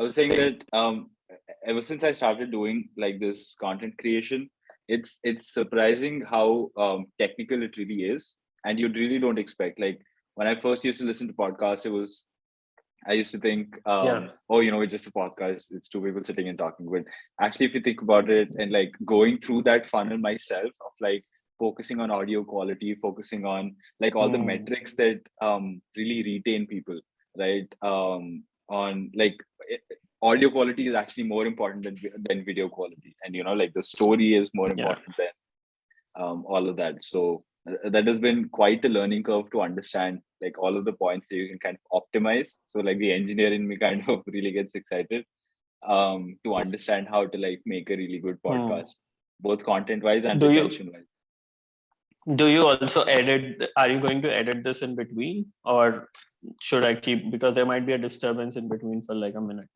I was saying that ever since I started doing like this content creation, it's surprising how technical it really is, and you really don't expect. Like when I first used to listen to podcasts, I used to think, Yeah. oh, it's just a podcast. It's two people sitting and talking. But actually, if you think about it and like going through that funnel myself of like focusing on audio quality, focusing on like all the metrics that really retain people, right? On like audio quality is actually more important than video quality, and like the story is more Yeah. important than all of that. So that has been quite a learning curve to understand like all of the points that you can kind of optimize. So like the engineer in me kind of really gets excited to understand how to like make a really good podcast, both content wise and retention wise. Do you also edit? Are you going to edit this in between, or should I keep, because there might be a disturbance in between for like a minute?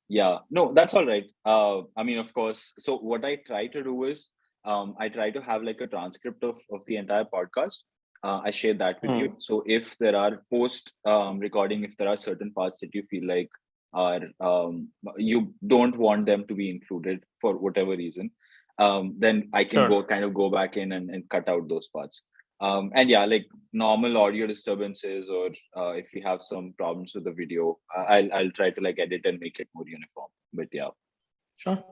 Yeah, no, that's all right. I mean, of course. So what I try to do is I try to have like a transcript of the entire podcast. I share that with you. So if there are post recording, if there are certain parts that you feel like are you don't want them to be included for whatever reason, then I can go back in and cut out those parts. And yeah, like normal audio disturbances, or if we have some problems with the video, I'll try to like edit and make it more uniform. But yeah, Sure.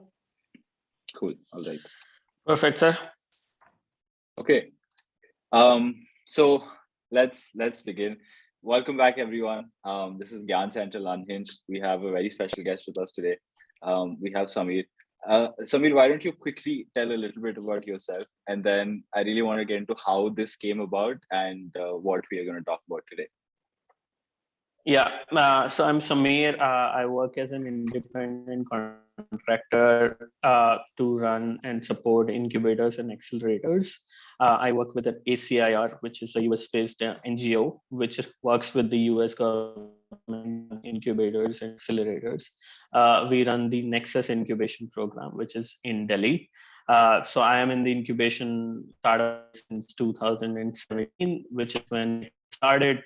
Cool. All right. Perfect, sir. Okay. So let's begin. Welcome back, everyone. This is GyaanCentral Unhinged. We have a very special guest with us today. We have Samir. Samir, why don't you quickly tell a little bit about yourself, and then I really want to get into how this came about and what we are going to talk about today. Yeah, so I'm Samir. I work as an independent contractor to run and support incubators and accelerators. I work with an ACIR, which is a US-based NGO, which works with the US government incubators and accelerators. We run the Nexus incubation program, which is in Delhi. So I am in the incubation startup since 2017, which is when I started.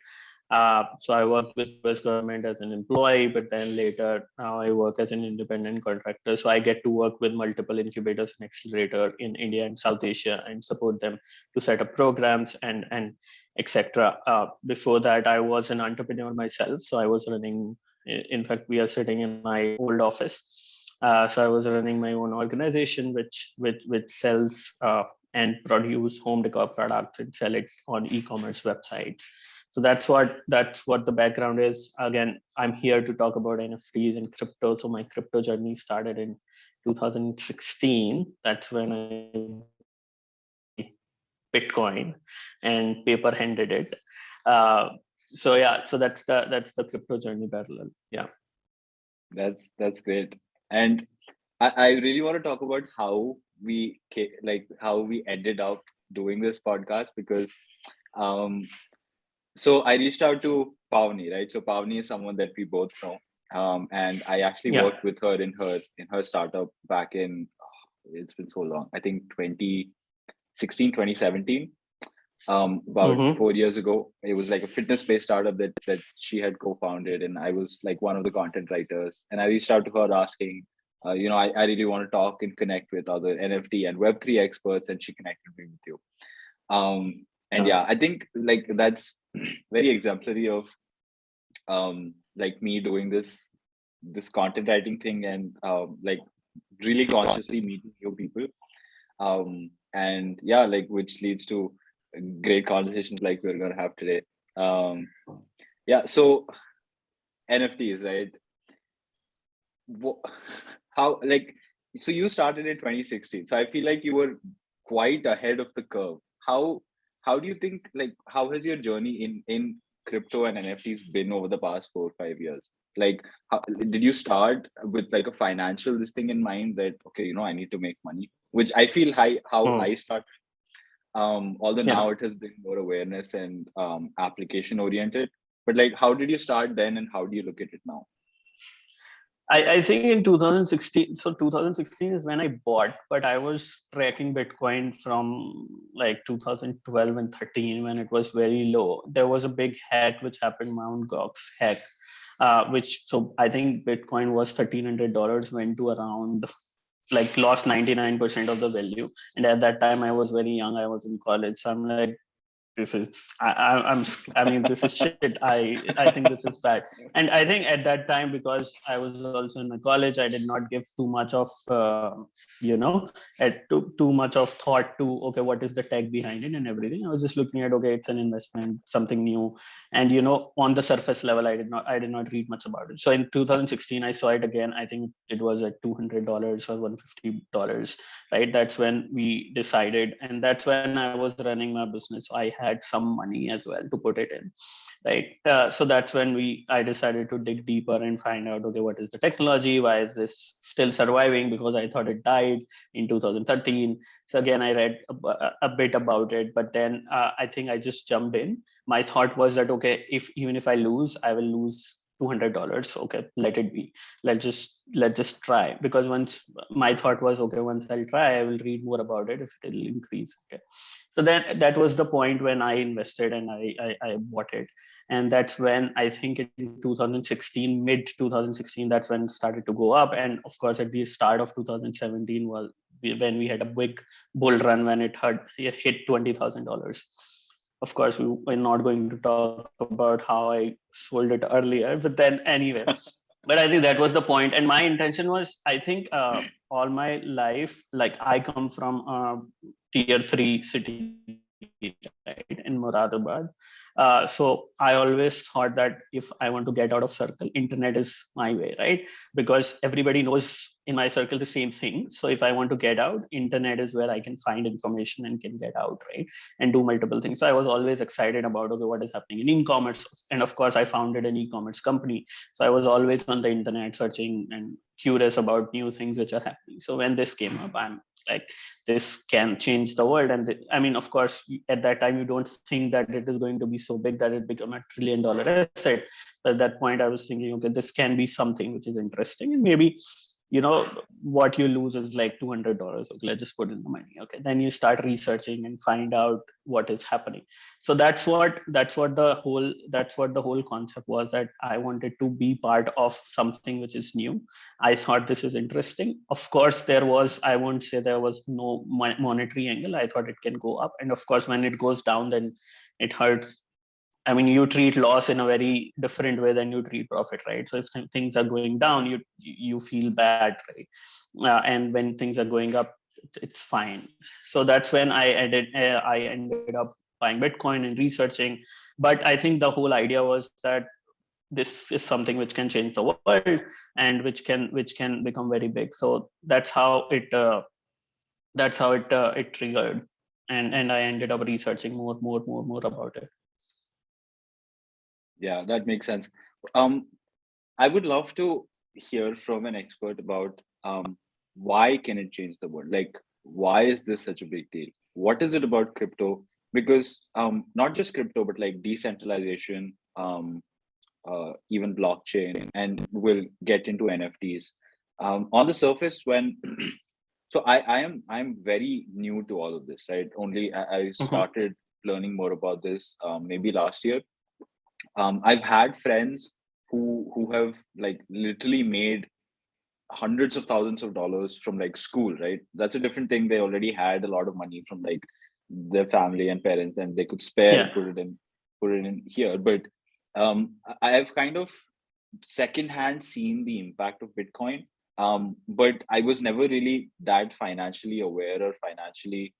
So I worked with US government as an employee, but then later now I work as an independent contractor. So I get to work with multiple incubators and accelerator in India and South Asia and support them to set up programs and etc. Before that, I was an entrepreneur myself. So I was running. In fact, we are sitting in my old office. So I was running my own organization, which sells and produce home decor products and sell it on e-commerce websites. So that's what the background is. Again, I'm here to talk about NFTs and crypto. So my crypto journey started in 2016. That's when I Bitcoin and paper handed it. So yeah, so that's the crypto journey parallel. Yeah, that's great. And I really want to talk about how we ended up doing this podcast, because so I reached out to Pavni, right? So Pavni is someone that we both know, and I actually worked with her in her startup back in it's been so long. I think 2016, 2017. About 4 years ago. It was like a fitness-based startup that she had co-founded, and I was like one of the content writers. And I reached out to her asking, I really want to talk and connect with other NFT and Web3 experts, and she connected me with you. And yeah, I think like that's very exemplary of like me doing this content writing thing, and like really consciously meeting new people. And yeah, like which leads to great conversations like we're going to have today. Yeah, so NFTs, right? How, like, so you started in 2016, so I feel like you were quite ahead of the curve. How do you think, like, how has your journey in crypto and NFTs been over the past 4 or 5 years? Like, did you start with like a financial this thing in mind that, okay, I need to make money, which I feel how I started. Although now it has been more awareness and application oriented, but like, how did you start then, and how do you look at it now? I think in 2016, so 2016 is when I bought, but I was tracking Bitcoin from like 2012 and 13 when it was very low. There was a big hack which happened, Mt. Gox hack. So I think Bitcoin was $1,300, went to around, like, lost 99% of the value. And at that time I was very young, I was in college, so I'm like, this is I mean, this is shit. I think this is bad. And I think at that time, because I was also in a college, I did not give too much of too much of thought to, okay, what is the tech behind it and everything. I was just looking at, okay, it's an investment, something new. And on the surface level, I did not read much about it. So in 2016 I saw it again. I think it was at $200 or $150, right? That's when we decided, and that's when I was running my business. I had some money as well to put it in, right? So that's when I decided to dig deeper and find out, okay, what is the technology? Why is this still surviving? Because I thought it died in 2013. So again, I read a bit about it, but then I think I just jumped in. My thought was that, okay, even if I lose, I will lose $200. Okay, let it be. Let's just try. Because once my thought was, okay, once I'll try, I will read more about it if it will increase. Okay, so then that was the point when I invested and I bought it. And that's when, I think in 2016, mid 2016, that's when it started to go up. And of course, at the start of 2017 was when we had a big bull run, when it hit $20,000. Of course, we're not going to talk about how I sold it earlier, but then anyway. But I think that was the point. And my intention was, I think all my life, like, I come from a tier 3 city, right, in Moradabad. So I always thought that if I want to get out of circle, internet is my way, right? Because everybody knows in my circle the same thing. So if I want to get out, internet is where I can find information and can get out, right? And do multiple things. So I was always excited about, okay, what is happening in e-commerce. And of course, I founded an e-commerce company. So I was always on the internet searching and curious about new things which are happening. So when this came up, I'm like, this can change the world. And I mean, of course, at that time, you don't think that it is going to be so big that it become $1 trillion asset. But at that point, I was thinking, okay, this can be something which is interesting. And maybe, what you lose is like $200. Okay, let's just put in the money. Okay, then you start researching and find out what is happening. So that's what the whole concept was, that I wanted to be part of something which is new. I thought this is interesting. Of course, I won't say there was no monetary angle. I thought it can go up. And of course, when it goes down, then it hurts. I mean, you treat loss in a very different way than you treat profit, right? So if things are going down, you feel bad, right? And when things are going up, it's fine. So that's when I ended up buying Bitcoin and researching. But I think the whole idea was that this is something which can change the world and which can become very big. So that's how it it triggered, and I ended up researching more about it. Yeah, that makes sense. I would love to hear from an expert about why can it change the world? Like, why is this such a big deal? What is it about crypto? Because not just crypto, but like decentralization, even blockchain, and we'll get into NFTs. On the surface, when so I'm very new to all of this, right? Only I started learning more about this maybe last year. I've had friends who have like literally made hundreds of thousands of dollars from like school, right? That's a different thing. They already had a lot of money from like their family and parents, and they could spare and put it in here. But I've kind of secondhand seen the impact of Bitcoin. But I was never really that financially aware or financially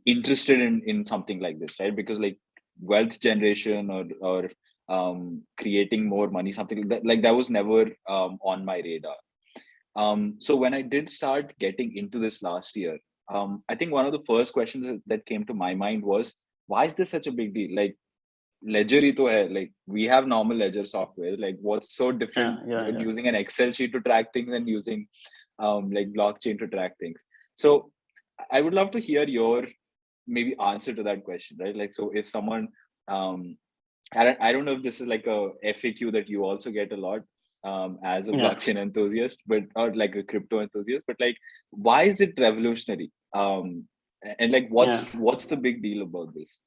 interested in something like this, right? Because like wealth generation or creating more money, something like that was never on my radar. So when I did start getting into this last year, I think one of the first questions that came to my mind was, why is this such a big deal? Like, ledger hi to hai. Like, we have normal ledger software. Like, what's so different using an Excel sheet to track things and using like blockchain to track things? So I would love to hear your maybe answer to that question, right? Like, so if someone I don't know if this is like a FAQ that you also get a lot as a blockchain enthusiast, but or like a crypto enthusiast, but like, why is it revolutionary? And like, what's the big deal about this?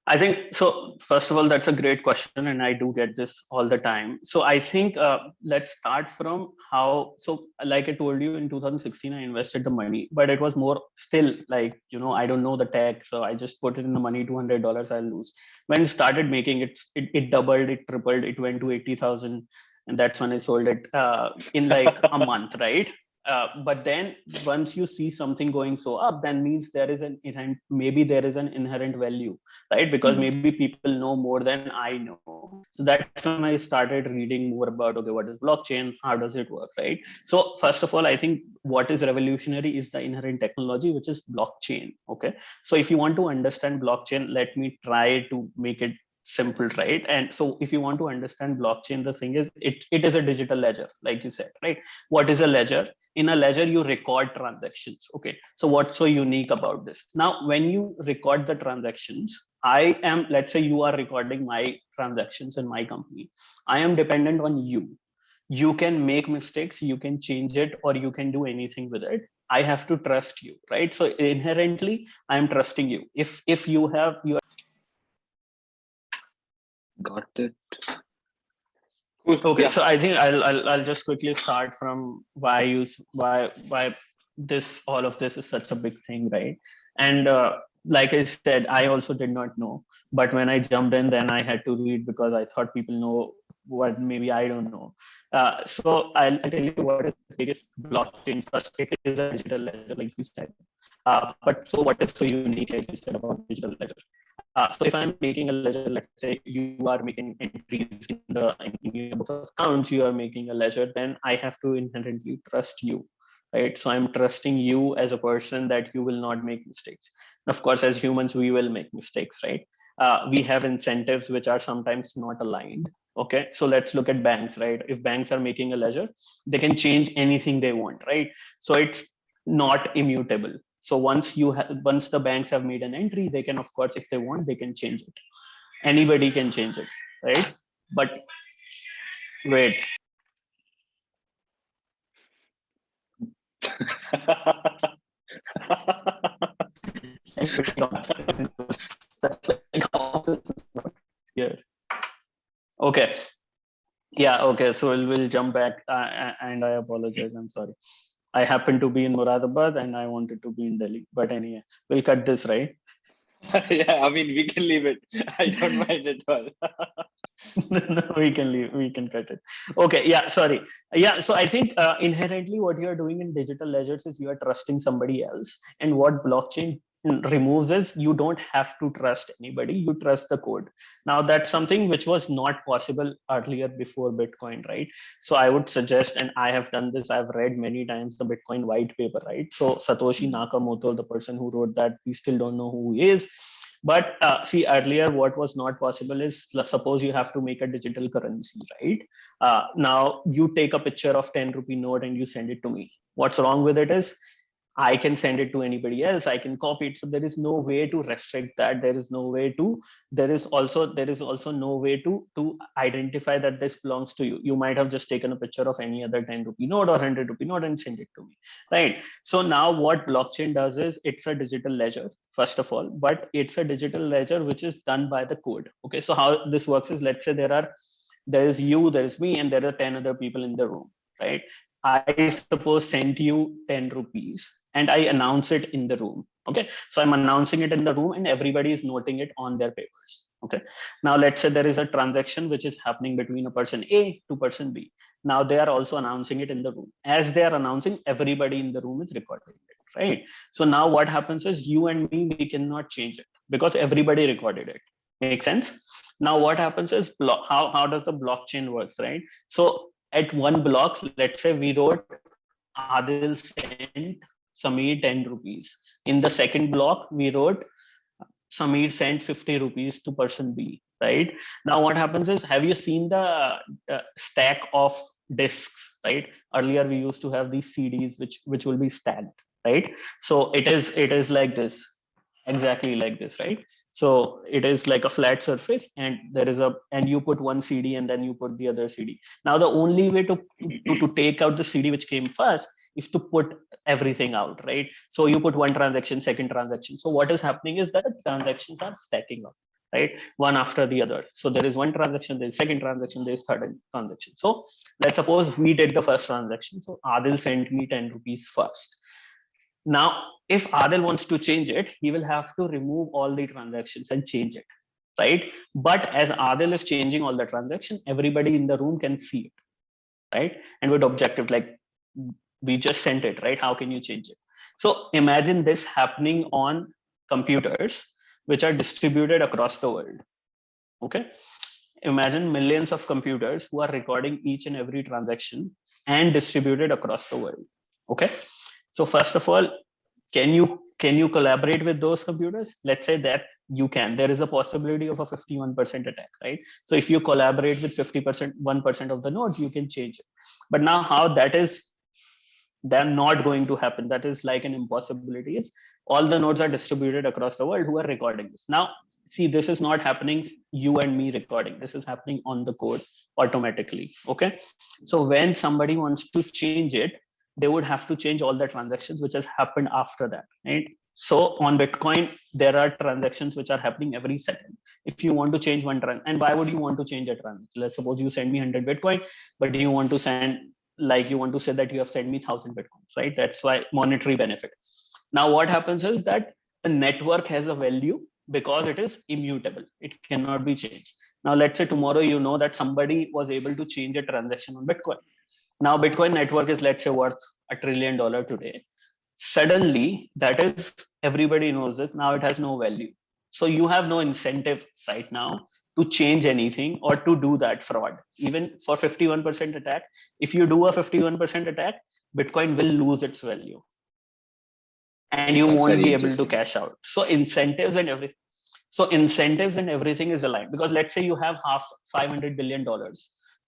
I think so. First of all, that's a great question, and I do get this all the time. So I think let's start from how. So, like I told you, in 2016, I invested the money, but it was more still like I don't know the tech, so I just put it in the money. $200, I'll lose. When it started making it, it doubled, it tripled, it went to 80,000, and that's when I sold it in like a month, right? But then once you see something going so up, then means there is an inherent, maybe there is an inherent value, right? Because maybe people know more than I know. So that's when I started reading more about, okay, what is blockchain? How does it work, right? So first of all, I think what is revolutionary is the inherent technology, which is blockchain. Okay. So if you want to understand blockchain, let me try to make it simple, right? And so if you want to understand blockchain, the thing is it is a digital ledger, like you said, right? What is a ledger? In a ledger, you record transactions. Okay. So what's so unique about this? Now, when you record the transactions, I am, let's say you are recording my transactions in my company. I am dependent on you. You can make mistakes, you can change it, or you can do anything with it. I have to trust you, right? So inherently, I am trusting you. If you have you Got it. Cool. Okay, Yeah. so I think I'll just quickly start from why this all of this is such a big thing, right? And like I said, I also did not know, but when I jumped in, then I had to read because I thought people know what maybe I don't know. So I'll tell you what is the biggest blockchain. First, it is a digital ledger, like you said. But so what is so unique, like you said, about digital ledger? So if I'm making a ledger, let's say you are making entries in your books of accounts, you are making a ledger, then I have to inherently trust you, right? So I'm trusting you as a person that you will not make mistakes. Of course, as humans, we will make mistakes, right? We have incentives which are sometimes not aligned. Okay, so let's look at banks, right? If banks are making a ledger, they can change anything they want, right? So it's not immutable. So once the banks have made an entry, they can, of course, if they want, they can change it. Anybody can change it, right? But wait. Here. Okay. Yeah. Okay. So we'll jump back, and I apologize. I'm sorry. I happen to be in Moradabad and I wanted to be in Delhi. But anyway, we'll cut this, right? Yeah, I mean, we can leave it. I don't mind at all. No, we can leave, we can cut it. Okay, yeah, sorry. Yeah, so I think inherently what you're doing in digital ledgers is you are trusting somebody else, and what blockchain removes is you don't have to trust anybody, you trust the code. Now that's something which was not possible earlier before Bitcoin, right? So I would suggest, and I have done this, I've read many times the Bitcoin white paper, right? So Satoshi Nakamoto, the person who wrote that, we still don't know who he is. But see, earlier, what was not possible is, suppose you have to make a digital currency, right? Now you take a picture of 10 rupee note and you send it to me. What's wrong with it is I can send it to anybody else. I can copy it. So there is no way to restrict that. There is no way to. There is also no way to identify that this belongs to you. You might have just taken a picture of any other 10 rupee note or 100 rupee note and send it to me, right? So now what blockchain does is it's a digital ledger, first of all, but it's a digital ledger which is done by the code. Okay, so how this works is, let's say there is you, there is me, and there are 10 other people in the room, right? I suppose sent you 10 rupees and I announce it in the room. Okay. So I'm announcing it in the room and everybody is noting it on their papers. Okay. Now let's say there is a transaction which is happening between a person A to person B. Now they are also announcing it in the room. As they are announcing, everybody in the room is recording it, right? So now what happens is, you and me, we cannot change it because everybody recorded it. Make sense? Now what happens is, how does the blockchain works, right? So at one block, let's say we wrote Adil sent Sameer 10 rupees. In the second block, we wrote Sameer sent 50 rupees to person B, right? Now what happens is, have you seen the stack of discs, right? Earlier we used to have these CDs which will be stacked, right? So it is like this, exactly like this, right? So it is like a flat surface, and you put one CD and then you put the other CD. Now the only way to take out the CD which came first is to put everything out, right? So you put one transaction, second transaction. So what is happening is that the transactions are stacking up, right? One after the other. So there is one transaction, there's second transaction, there's third transaction. So let's suppose we did the first transaction. So Adil sent me 10 rupees first. Now, if Adil wants to change it, he will have to remove all the transactions and change it, right? But as Adil is changing all the transactions, everybody in the room can see it, right? And with objective, like we just sent it, right? How can you change it? So imagine this happening on computers which are distributed across the world. Okay. Imagine millions of computers who are recording each and every transaction and distributed across the world. Okay. So first of all, can you collaborate with those computers? Let's say that you can. There is a possibility of a 51% attack, right? So if you collaborate with 50%, 1% of the nodes, you can change it. But now how that is, they're not going to happen. That is like an impossibility. Is all the nodes are distributed across the world who are recording this. Now, see, this is not happening you and me recording. This is happening on the code automatically. Okay. So when somebody wants to change it, they would have to change all the transactions which has happened after that, right? So on Bitcoin, there are transactions which are happening every second. If you want to change one and why would you want to change a transaction? Let's suppose you send me 100 Bitcoin, but you want to send, like you want to say that you have sent me 1,000 Bitcoins, right? That's why monetary benefit. Now what happens is that the network has a value because it is immutable. It cannot be changed. Now let's say tomorrow you know that somebody was able to change a transaction on Bitcoin. Now Bitcoin network is, let's say, worth $1 trillion today. Suddenly, that is, everybody knows this. Now it has no value. So you have no incentive right now to change anything or to do that fraud. Even for 51% attack, if you do a 51% attack, Bitcoin will lose its value. And you won't be able to cash out. So incentives and everything. So incentives and everything is aligned, because let's say you have half $500 billion,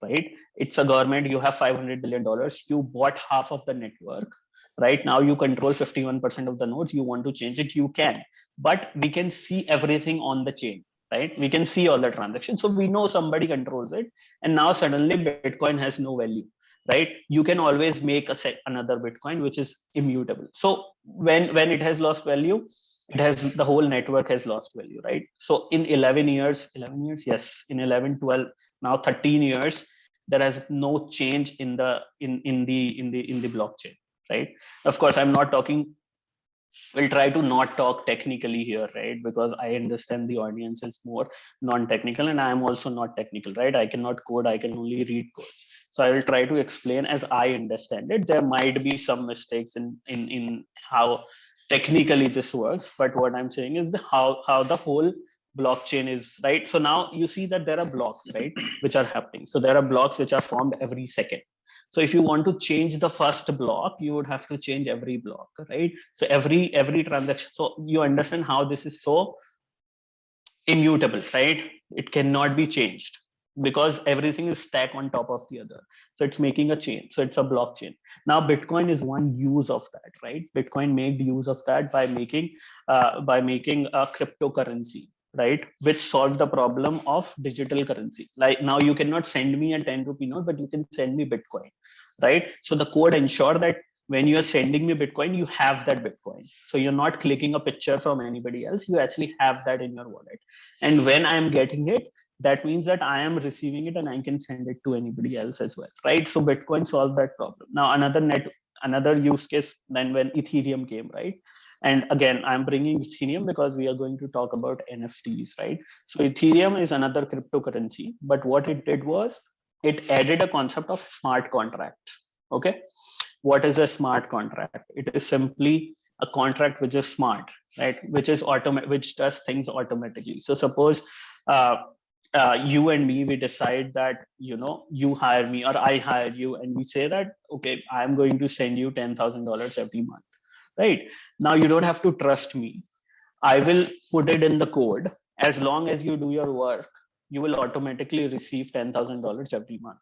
right? It's a government, you have $500 billion, you bought half of the network, right? Now you control 51% of the nodes, you want to change it, you can, but we can see everything on the chain, right? We can see all the transactions. So we know somebody controls it. And now suddenly Bitcoin has no value, right? You can always make another Bitcoin, which is immutable. So when it has lost value, it has, the whole network has lost value, right? So in 11 years, yes, in 11, 12, now 13 years, there has no change in the blockchain, right? Of course, I'm not talking, we'll try to not talk technically here, right? Because I understand the audience is more non-technical and I am also not technical, right? I cannot code, I can only read code. So I will try to explain as I understand it. There might be some mistakes in how technically this works, but what I'm saying is how the whole blockchain is, right? So now you see that there are blocks, right, which are happening. So there are blocks which are formed every second. So if you want to change the first block, you would have to change every block, right? So every transaction. So you understand how this is so immutable, right? It cannot be changed because everything is stacked on top of the other. So it's making a chain. So it's a blockchain. Now Bitcoin is one use of that, right? Bitcoin made use of that by making a cryptocurrency, right, which solved the problem of digital currency. Like now you cannot send me a 10 rupee note, but you can send me Bitcoin, right? So the code ensure that when you are sending me Bitcoin, you have that Bitcoin. So you're not clicking a picture from anybody else. You actually have that in your wallet. And when I'm getting it, that means that I am receiving it and I can send it to anybody else as well, right? So Bitcoin solved that problem. Now another use case then when Ethereum came, right? And again, I'm bringing Ethereum because we are going to talk about NFTs, right? So Ethereum is another cryptocurrency, but what it did was it added a concept of smart contracts. Okay, what is a smart contract? It is simply a contract which is smart, right? Which is which does things automatically. So suppose you and me, we decide that, you hire me or I hire you, and we say that, okay, I'm going to send you $10,000 every month, right? Now you don't have to trust me. I will put it in the code. As long as you do your work, you will automatically receive $10,000 every month.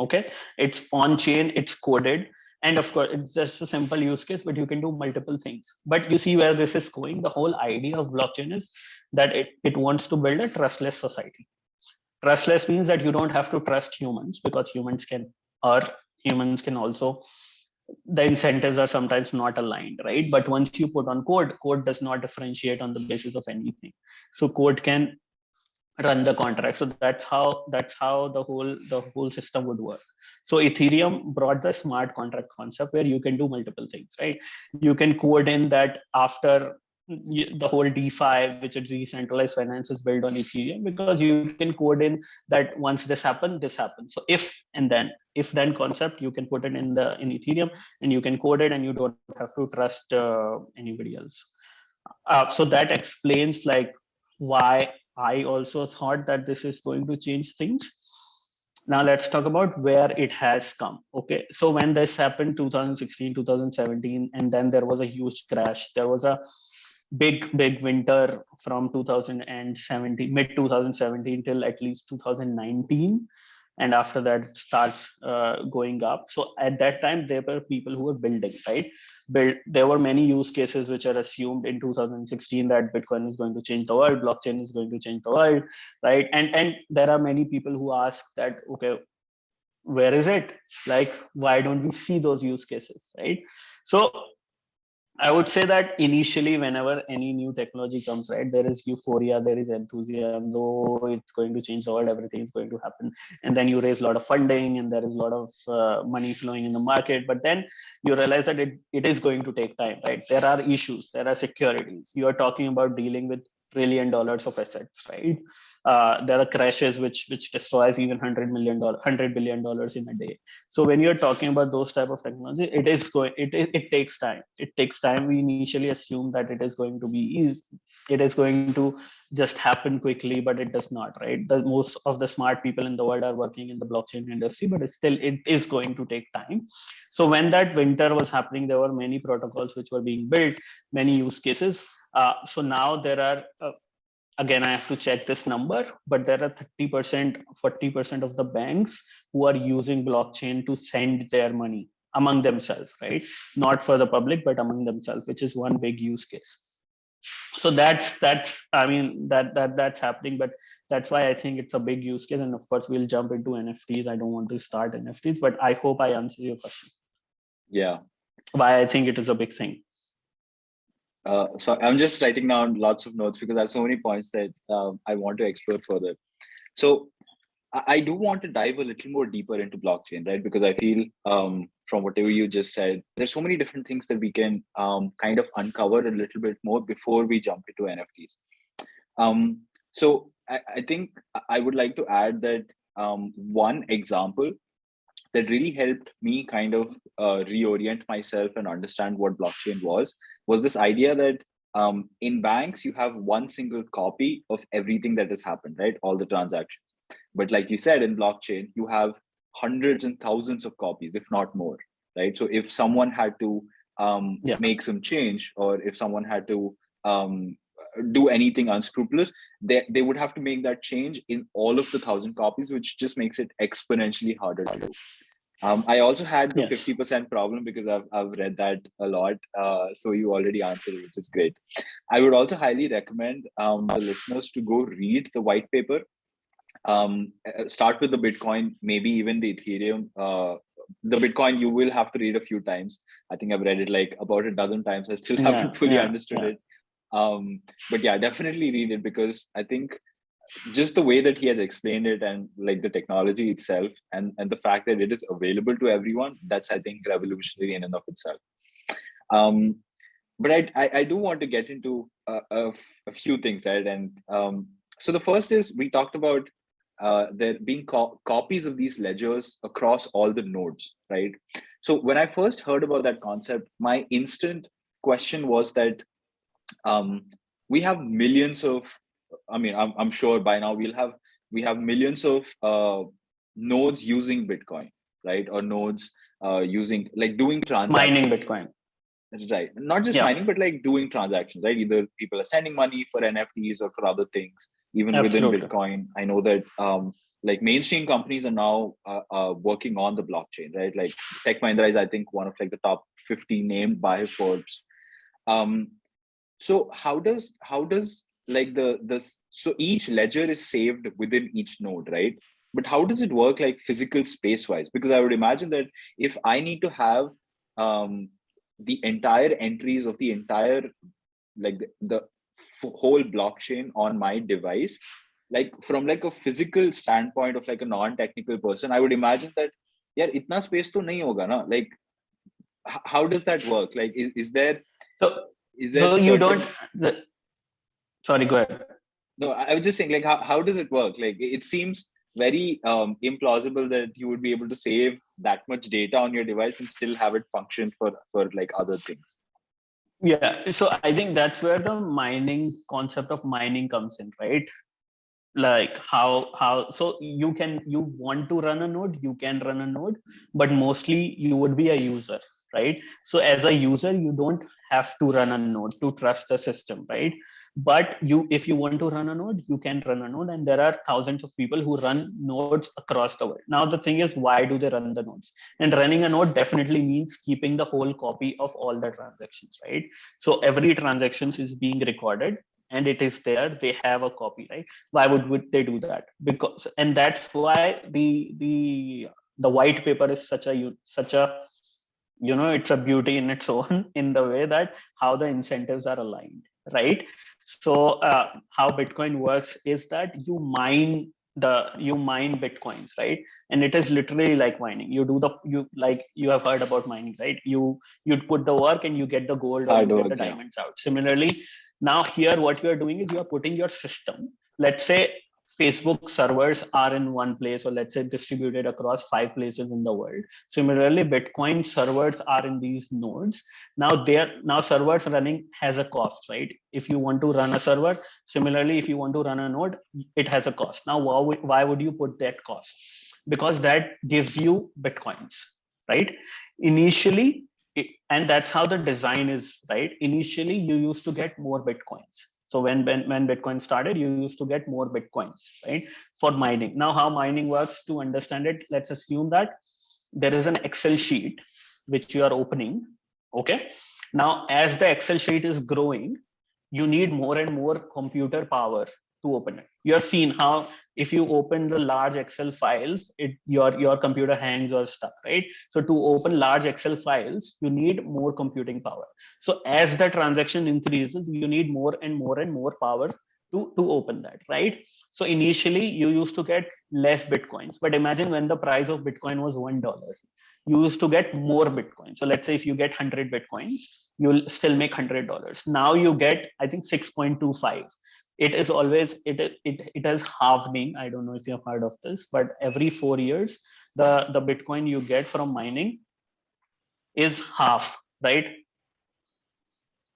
Okay, it's on chain, it's coded, and of course it's just a simple use case, but you can do multiple things. But you see where this is going. The whole idea of blockchain is that it wants to build a trustless society. Trustless means that you don't have to trust humans, because humans can also the incentives are sometimes not aligned, right? But once you put on code does not differentiate on the basis of anything. So code can run the contract. So that's how the whole system would work. So Ethereum brought the smart contract concept where you can do multiple things, right? You can code in that after the whole DeFi, which is decentralized finance, is built on Ethereum, because you can code in that once this happens. So if then concept, you can put it in Ethereum, and you can code it, and you don't have to trust anybody else. So that explains like why I also thought that this is going to change things. Now let's talk about where it has come. Okay, so when this happened 2016, 2017, and then there was a huge crash. There was a big winter from 2017, mid 2017 till at least 2019, and after that it starts going up. So at that time there were people who were building, right? There were many use cases which are assumed in 2016 that Bitcoin is going to change the world, blockchain is going to change the world, right? And there are many people who ask that, okay, where is it? Like, why don't we see those use cases, right? So I would say that initially, whenever any new technology comes, right, there is euphoria, there is enthusiasm, though it's going to change the world, everything is going to happen. And then you raise a lot of funding and there is a lot of money flowing in the market. But then you realize that it is going to take time, right? There are issues, there are securities. You are talking about dealing with $1 trillion of assets, right? There are crashes which destroys even $100 billion in a day. So when you're talking about those type of technology, it takes time. It takes time. We initially assume that it is going to be easy. It is going to just happen quickly, but it does not, right? Most of the smart people in the world are working in the blockchain industry, but it is going to take time. So when that winter was happening, there were many protocols which were being built, many use cases. So now there are again, I have to check this number, but there are 30%, 40% of the banks who are using blockchain to send their money among themselves, right? Not for the public, but among themselves, which is one big use case. So that's that's happening, but that's why I think it's a big use case. And of course, we'll jump into NFTs. I don't want to start NFTs, but I hope I answer your question. Yeah. Why I think it is a big thing. So I'm just writing down lots of notes because I have so many points that I want to explore further. So I do want to dive a little more deeper into blockchain, right? Because I feel from whatever you just said, there's so many different things that we can kind of uncover a little bit more before we jump into NFTs. So I think I would like to add that one example that really helped me kind of reorient myself and understand what blockchain was this idea that in banks, you have one single copy of everything that has happened, right? All the transactions. But like you said, in blockchain, you have hundreds and thousands of copies, if not more, right? So if someone had to make some change, or if someone had to do anything unscrupulous, they would have to make that change in all of the 1,000 copies, which just makes it exponentially harder to do. I also had the 50% problem because I've read that a lot. So you already answered it, which is great. I would also highly recommend the listeners to go read the white paper. Start with the Bitcoin, maybe even the Ethereum. The Bitcoin you will have to read a few times. I think I've read it like about a dozen times. I still haven't fully understood it. But yeah, definitely read it, because I think just the way that he has explained it, and like the technology itself, and the fact that it is available to everyone, that's, I think, revolutionary in and of itself. But I do want to get into a few things, right? And so the first is, we talked about there being copies of these ledgers across all the nodes, right? So when I first heard about that concept, my instant question was that we have millions of, I mean, I'm sure by now we have millions of nodes using Bitcoin, right? Or nodes using, like, doing transactions. Mining Bitcoin. Right. Not just mining, but like doing transactions, right? Either people are sending money for NFTs or for other things, even within Bitcoin. I know that like mainstream companies are now working on the blockchain, right? Like Tech Mahindra is, I think, one of like the top 50 named by Forbes. So how does like so each ledger is saved within each node, right? But how does it work like physical space wise? Because I would imagine that if I need to have the entire entries of the entire, like the whole blockchain on my device, like from like a physical standpoint of like a non-technical person, I would imagine that, yeah, itna space to nahi hoga na. Like, how does that work? Like, is there So certain... you don't. Sorry, go ahead. No, I was just saying, like, how does it work? Like, it seems very implausible that you would be able to save that much data on your device and still have it function for like other things. Yeah, so I think that's where the mining concept of mining comes in, right? Like how so you want to run a node, you can run a node, but mostly you would be a user, right? So as a user, you don't have to run a node to trust the system, right? But if you want to run a node, you can run a node, and there are thousands of people who run nodes across the world. Now the thing is, why do they run the nodes? And running a node definitely means keeping the whole copy of all the transactions, right? So every transaction is being recorded and it is there, they have a copy, right? Why would they do that? Because, and that's why the white paper is such a it's a beauty in its own, in the way that how the incentives are aligned, right? So how Bitcoin works is that you mine Bitcoins, right? And it is literally like mining. You have heard about mining, right? You'd put the work and you get the gold, or you get the diamonds out. Similarly, now here what you are doing is you are putting your system, let's say Facebook servers are in one place, or let's say distributed across 5 places in the world. Similarly, Bitcoin servers are in these nodes. Now servers running has a cost, right? If you want to run a server, similarly, if you want to run a node, it has a cost. Now, why would you put that cost? Because that gives you Bitcoins, right? Initially, and that's how the design is, right? Initially, you used to get more Bitcoins. So when Bitcoin started, you used to get more Bitcoins, right? For mining. Now, how mining works, to understand it, let's assume that there is an Excel sheet which you are opening. Okay. Now, as the Excel sheet is growing, you need more and more computer power to open it. You have seen how if you open the large Excel files, your computer hangs or stuck, right? So to open large Excel files, you need more computing power. So as the transaction increases, you need more and more and more power to open that, right? So initially you used to get less Bitcoins, but imagine when the price of Bitcoin was $1, you used to get more Bitcoin. So let's say if you get 100 Bitcoins, you'll still make $100. Now you get, I think, 6.25. It is always, it has halving. I don't know if you have heard of this, but every 4 years, the Bitcoin you get from mining is half, right?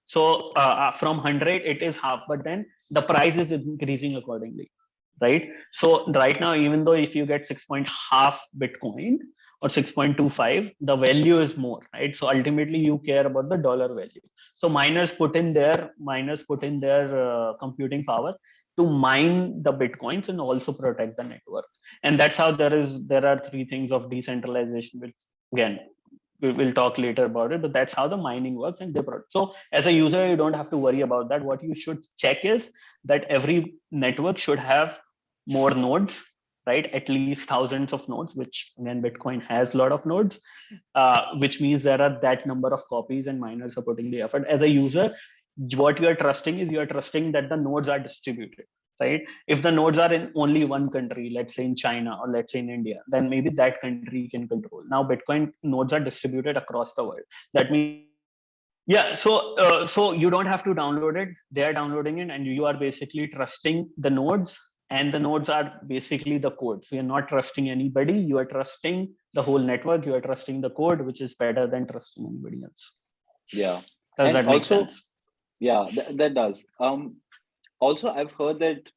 So from 100, it is half, but then the price is increasing accordingly, right? So right now, even though if you get 6.5 Bitcoin or 6.25, the value is more, right? So ultimately you care about the dollar value. So miners put in their computing power to mine the Bitcoins and also protect the network. And that's how there are 3 things of decentralization, which again, we'll talk later about it, but that's how the mining works. And so as a user, you don't have to worry about that. What you should check is that every network should have more nodes, right? At least thousands of nodes, which again, Bitcoin has a lot of nodes, which means there are that number of copies and miners are putting the effort. As a user, what you are trusting is that the nodes are distributed, right? If the nodes are in only one country, let's say in China or let's say in India, then maybe that country can control. Now Bitcoin nodes are distributed across the world. That means, yeah, so you don't have to download it. They are downloading it, and you are basically trusting the nodes, and the nodes are basically the code. So you're not trusting anybody. You are trusting the whole network. You are trusting the code, which is better than trusting anybody else. Yeah. Does that make sense? Yeah, that does. Also, I've heard that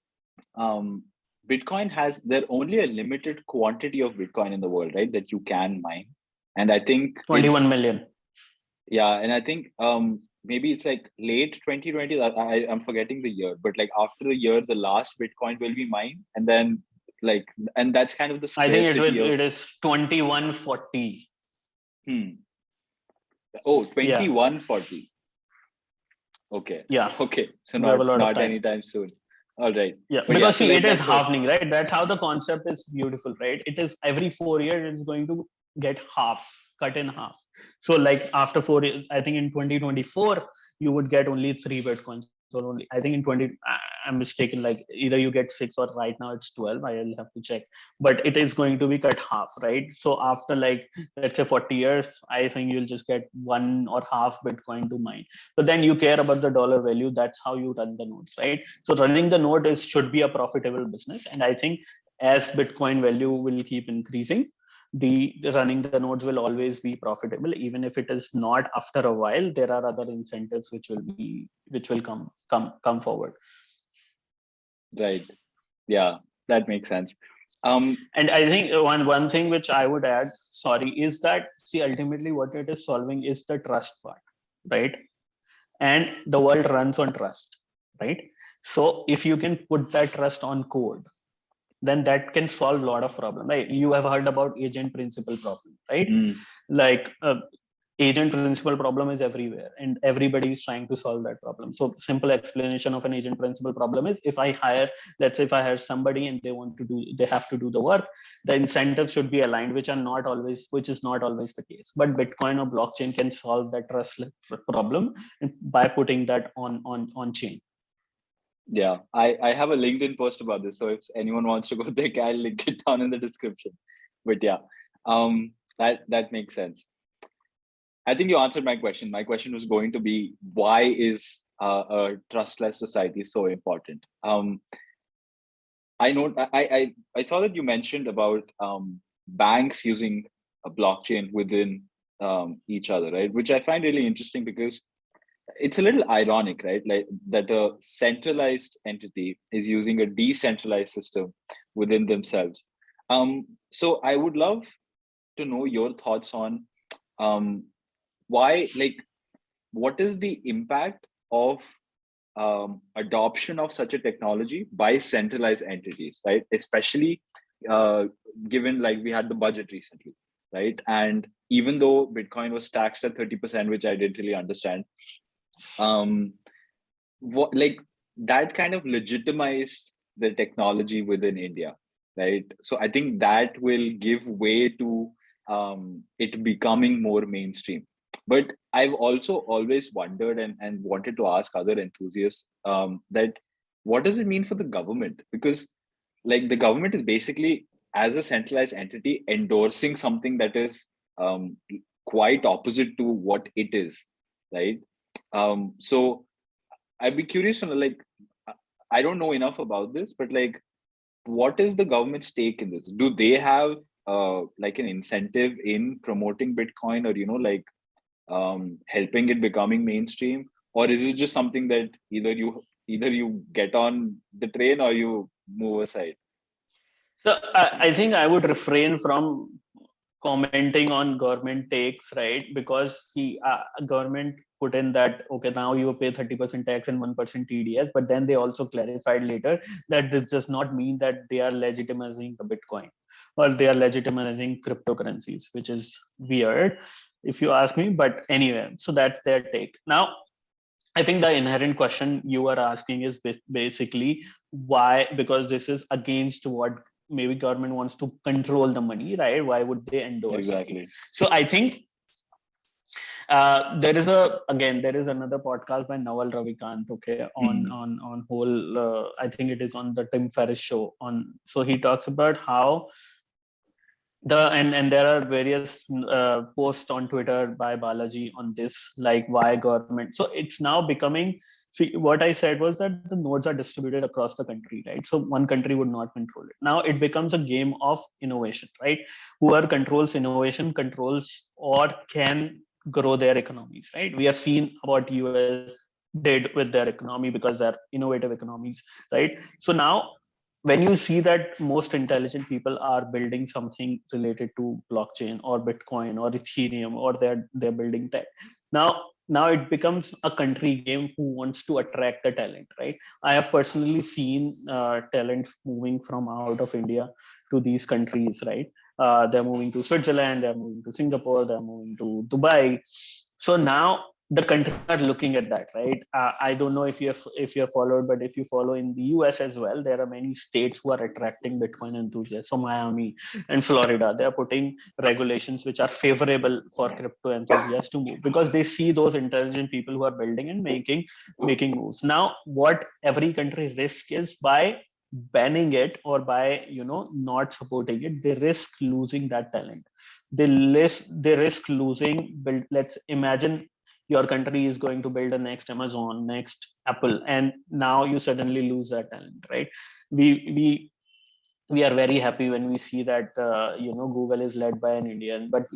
Bitcoin there only a limited quantity of Bitcoin in the world, right? That you can mine. And I think 21 million. Yeah. And I think maybe it's like late 2020. I'm forgetting the year, but like after a year, the last Bitcoin will be mined. And then and that's kind of the scarcity. I think it is 2140. Oh, 2140. Okay. Yeah. Okay. So not anytime soon. All right. Yeah, but because see, it is halving, right? That's how the concept is beautiful, right? It is every 4 years, it's going to get half. cut in half. So like after 4 years, I think in 2024, you would get only 3 Bitcoins. So only, I think in 20, I'm mistaken, like either you get 6 or right now it's 12. I'll have to check, but it is going to be cut half, right? So after like, let's say 40 years, I think you'll just get 1 or half Bitcoin to mine. But then you care about the dollar value. That's how you run the nodes, right? So running the node should be a profitable business. And I think as Bitcoin value will keep increasing, the running the nodes will always be profitable. Even if it is not, after a while there are other incentives which will come forward. Right. Yeah, that makes sense. And I think one thing which I would add, sorry, is that, see, ultimately what it is solving is the trust part, right? And the world runs on trust, right? So if you can put that trust on code, then that can solve a lot of problems, right? You have heard about agent principle problem, right? Like agent principle problem is everywhere, and everybody is trying to solve that problem. So simple explanation of an agent principle problem is, if I hire, let's say if I hire somebody and they have to do the work, the incentives should be aligned, which is not always the case. But Bitcoin or blockchain can solve that trust problem by putting that on chain. Yeah, I have a LinkedIn post about this, so if anyone wants to go there, I'll link it down in the description. But yeah, that makes sense. I think you answered my question. My question was going to be, why is a trustless society so important? I know I saw that you mentioned about banks using a blockchain within each other, right? Which I find really interesting, because it's a little ironic, right? Like that a centralized entity is using a decentralized system within themselves. So I would love to know your thoughts on why, like, what is the impact of adoption of such a technology by centralized entities, right? Especially given, like, we had the budget recently, right? And even though Bitcoin was taxed at 30%, which I didn't really understand, what, like, that kind of legitimized the technology within India, right? So I think that will give way to it becoming more mainstream. But I've also always wondered and wanted to ask other enthusiasts that what does it mean for the government? Because, like, the government is basically, as a centralized entity, endorsing something that is quite opposite to what it is, right? So I'd be curious to know, like, I don't know enough about this, but like, what is the government's take in this? Do they have like an incentive in promoting Bitcoin, or like helping it becoming mainstream, or is it just something that either you get on the train or you move aside? So I think I would refrain from commenting on government takes, right? Because the government put in that, okay, now you pay 30% tax and 1% TDS, but then they also clarified later that this does not mean that they are legitimizing the Bitcoin or they are legitimizing cryptocurrencies, which is weird if you ask me. But anyway, so that's their take. Now, I think the inherent question you are asking is basically why, because this is against what maybe government wants to control the money, right? Why would they endorse it? Exactly. So I think there is another podcast by Naval Ravikant, okay, on whole. I think it is on the Tim Ferriss show. So he talks about how and there are various posts on Twitter by Balaji on this, like why government. So it's now becoming. See, what I said was that the nodes are distributed across the country, right? So one country would not control it. Now it becomes a game of innovation, right? Whoever controls innovation controls or can grow their economies, right? We have seen what US did with their economy because they're innovative economies, right? So now when you see that most intelligent people are building something related to blockchain or Bitcoin or Ethereum, or they're building tech, now it becomes a country game who wants to attract the talent, right? I have personally seen talent moving from out of India to these countries, right? They're moving to Switzerland, they're moving to Singapore, they're moving to Dubai. So now the countries are looking at that, right? I don't know if you're followed, but if you follow in the US as well, there are many states who are attracting Bitcoin enthusiasts. So Miami and Florida, they are putting regulations which are favorable for crypto enthusiasts to move, because they see those intelligent people who are building and making moves. Now, what every country risk is, by banning it or by not supporting it, they risk losing that talent. They risk losing build. Let's imagine your country is going to build a next Amazon, next Apple, and now you suddenly lose that talent, right? We are very happy when we see that Google is led by an Indian, but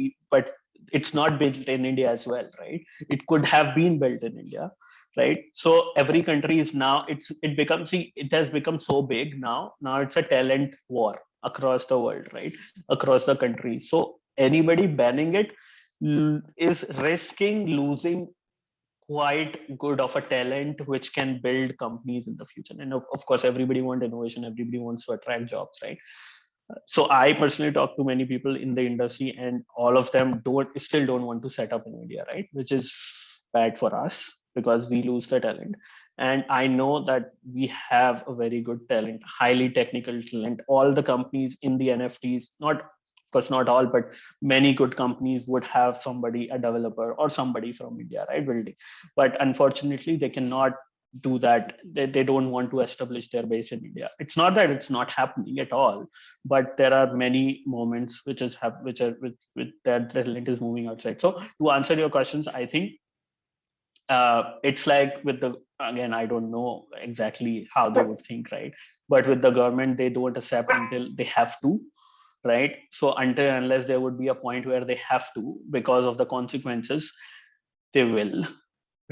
it's not built in India as well, right? It could have been built in India, right? So every country is now it has become so big now. Now it's a talent war across the world, right? Across the country. So anybody banning it is risking losing quite good of a talent which can build companies in the future. And of course, everybody wants innovation, everybody wants to attract jobs, right? So I personally talk to many people in the industry, and all of them still don't want to set up in India, right? Which is bad for us because we lose the talent. And I know that we have a very good talent, highly technical talent. All the companies in the NFTs, not of course not all, but many good companies would have somebody, a developer or somebody from India, right, building. But unfortunately, they cannot do that. They don't want to establish their base in India. It's not that it's not happening at all, but there are many moments which that talent is moving outside. So to answer your questions, I think it's like with the, again, I don't know exactly how they would think, right? But with the government, they don't accept until they have to, right? So until unless there would be a point where they have to because of the consequences, they will,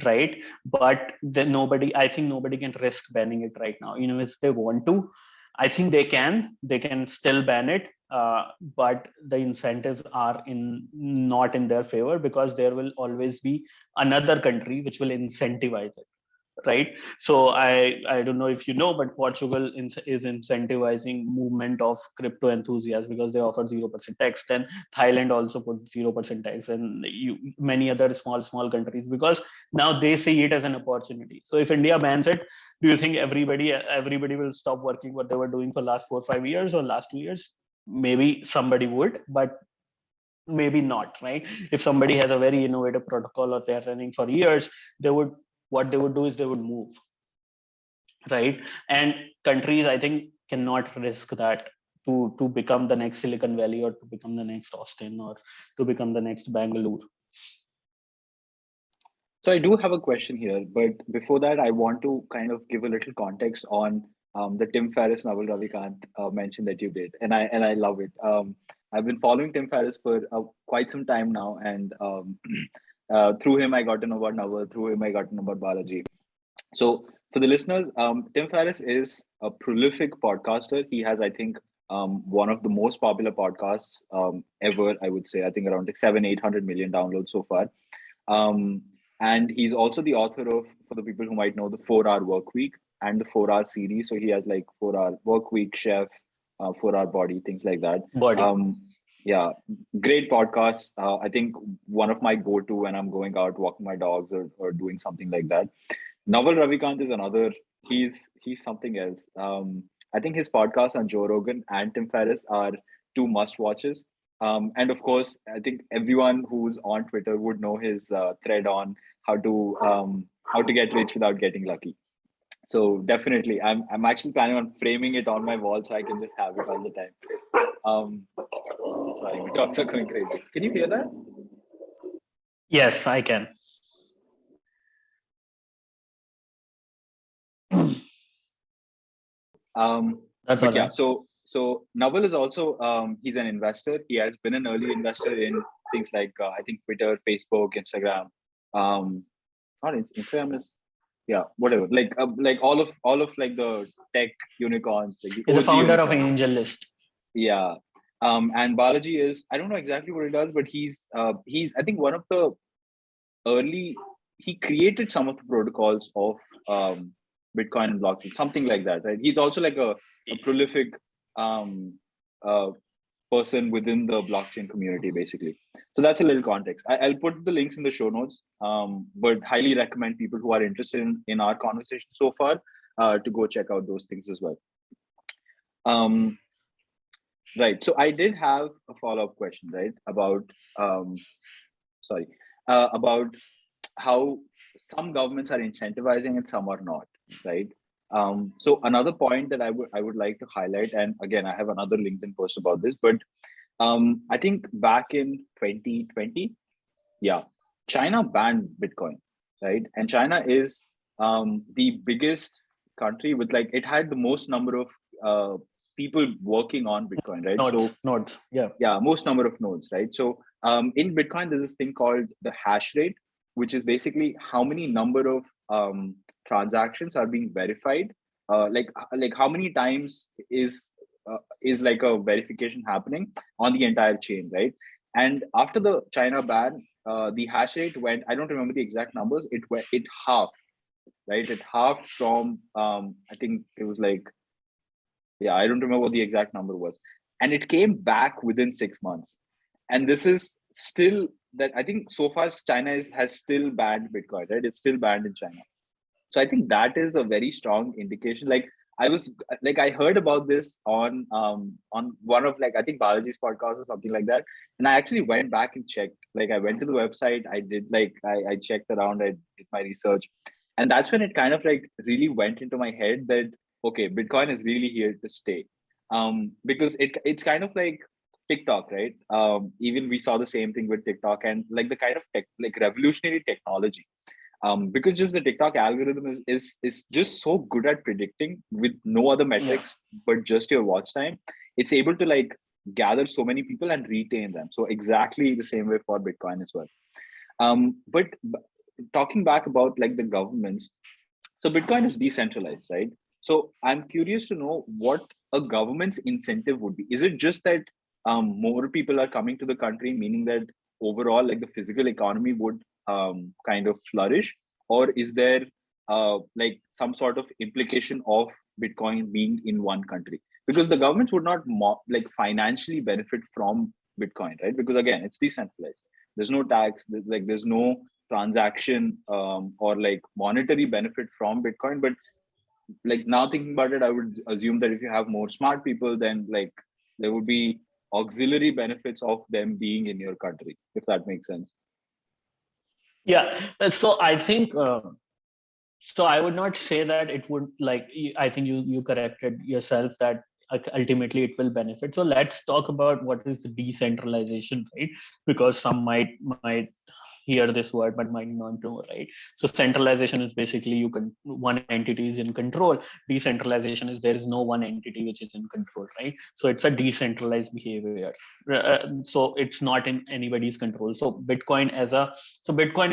right? But then I think nobody can risk banning it right now. If they want to, I think they can still ban it, but the incentives are not in their favor, because there will always be another country which will incentivize it, right? So I don't know if you know, but Portugal is incentivizing movement of crypto enthusiasts because they offer 0% tax. Then Thailand also put 0% tax, and many other small countries, because now they see it as an opportunity. So if India bans it, do you think everybody will stop working what they were doing for last 4 or 5 years or last 2 years? Maybe somebody would, but maybe not, right? If somebody has a very innovative protocol or they're running for years, what they would do is they would move, right? And countries, I think, cannot risk that to become the next Silicon Valley, or to become the next Austin, or to become the next Bangalore. So I do have a question here, but before that, I want to kind of give a little context on the Tim Ferriss, Naval Ravikant mention that you did, and I love it. I've been following Tim Ferriss for quite some time now, and through him I got to know about Naval. Through him I got to know about Balaji. So for the listeners, Tim Ferriss is a prolific podcaster. He has, I think, one of the most popular podcasts ever. I would say, I think around like 700-800 million downloads so far. And he's also the author of, for the people who might know, the 4-Hour Work Week and the 4-Hour series. So he has like 4-Hour Work Week, Chef, 4-Hour Body, things like that. Yeah, great podcast. I think one of my go-to when I'm going out walking my dogs or doing something like that. Naval Ravikant is another. He's something else. I think his podcasts on Joe Rogan and Tim Ferriss are two must watches. And of course, I think everyone who's on Twitter would know his thread on how to get rich without getting lucky. So definitely, I'm actually planning on framing it on my wall so I can just have it all the time. Sorry, my dogs are going crazy. Can you hear that? Yes, I can. That's but yeah, so Naval is also he's an investor. He has been an early investor in things like I think Twitter, Facebook, Instagram. Not Instagram is whatever. Like all of like the tech unicorns. Like he's the founder of AngelList. Yeah. And Balaji is, I don't know exactly what he does, but he's I think one of the early, he created some of the protocols of Bitcoin and blockchain, something like that, right? He's also like a prolific person within the blockchain community, basically. So that's a little context. I'll put the links in the show notes, but highly recommend people who are interested in our conversation so far to go check out those things as well. Right. So I did have a follow-up question, right, about about how some governments are incentivizing and some are not, right? So another point that I would like to highlight, and again, I have another LinkedIn post about this, but I think back in 2020, yeah, China banned Bitcoin, right? And China is the biggest country with, like, it had the most number of people working on Bitcoin, right? Nodes, yeah, most number of nodes, right? So in Bitcoin, there's this thing called the hash rate, which is basically how many number of transactions are being verified. Like how many times is like a verification happening on the entire chain, right? And after the China ban, the hash rate went, I don't remember the exact numbers, it halved, right? It halved from I think it was like, yeah, I don't remember what the exact number was, and it came back within 6 months. And this is still that, I think so far China has still banned Bitcoin, right? It's still banned in China. So I think that is a very strong indication. Like, I heard about this on one of, like, I think Balaji's podcast or something like that, and I actually went back and checked. Like, I went to the website, I did, like, I checked around, I did my research, and that's when it kind of, like, really went into my head that, okay, Bitcoin is really here to stay. Because it's kind of like TikTok, right? Even we saw the same thing with TikTok, and like the kind of like revolutionary technology. Because just the TikTok algorithm is just so good at predicting with no other metrics but just your watch time. It's able to, like, gather so many people and retain them. So exactly the same way for Bitcoin as well. But talking back about, like, the governments, so Bitcoin is decentralized, right? So I'm curious to know what a government's incentive would be. Is it just that more people are coming to the country, meaning that overall, like, the physical economy would kind of flourish, or is there like some sort of implication of Bitcoin being in one country? Because the governments would not like financially benefit from Bitcoin, right? Because again, it's decentralized. There's no tax. There's no transaction or like monetary benefit from Bitcoin. But like, now thinking about it, I would assume that if you have more smart people, then, like, there would be auxiliary benefits of them being in your country, if that makes sense. Yeah. So I think so I would not say that it would, like, I think you corrected yourself that ultimately it will benefit. So let's talk about what is the decentralization, right? Because some might hear this word but might not know, right? So centralization is basically one entity is in control. Decentralization is there is no one entity which is in control, right? So it's a decentralized behavior. So it's not in anybody's control. So Bitcoin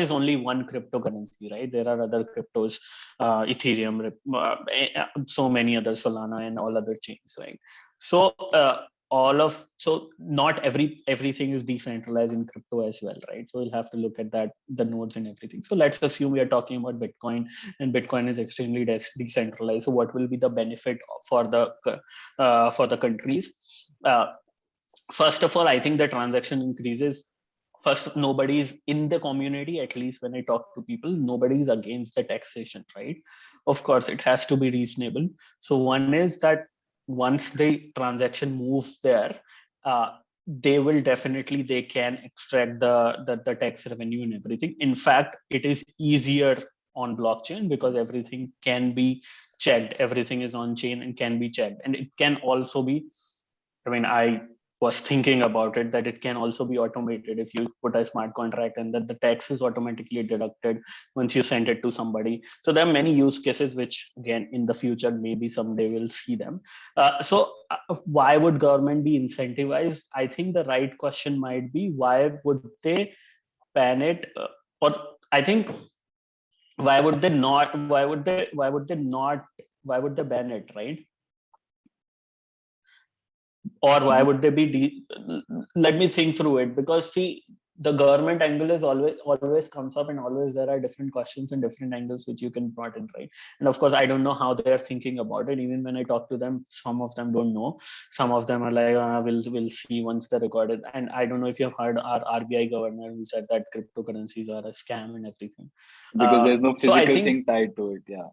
is only one cryptocurrency, right? There are other cryptos, Ethereum, so many other, Solana, and all other chains, right? So so not everything is decentralized in crypto as well, right? So we'll have to look at that, the nodes and everything. So let's assume we are talking about Bitcoin, and Bitcoin is extremely decentralized. So what will be the benefit for the countries? First of all, I think the transaction increases. First, nobody's in the community, at least when I talk to people, nobody's against the taxation, right? Of course, it has to be reasonable. So one is that once the transaction moves there, they can extract the tax revenue and everything. In fact, it is easier on blockchain because everything can be checked. Everything is on chain and can be checked. And it can also be, I was thinking about it, that it can also be automated if you put a smart contract and that the tax is automatically deducted once you send it to somebody. So there are many use cases which, again, in the future, maybe someday we'll see them. So why would government be incentivized? I think the right question might be, why would they ban it? Or I think, why would they ban it, right? Or why would they be let me think through it, because see, the government angle is always comes up, and always there are different questions and different angles which you can brought in, right? And of course, I don't know how they are thinking about it. Even when I talk to them, some of them don't know. Some of them are like, we'll see once they record it. And I don't know if you've heard our RBI governor who said that cryptocurrencies are a scam and everything. Because there's no So I physical think, thing tied to it. Yeah.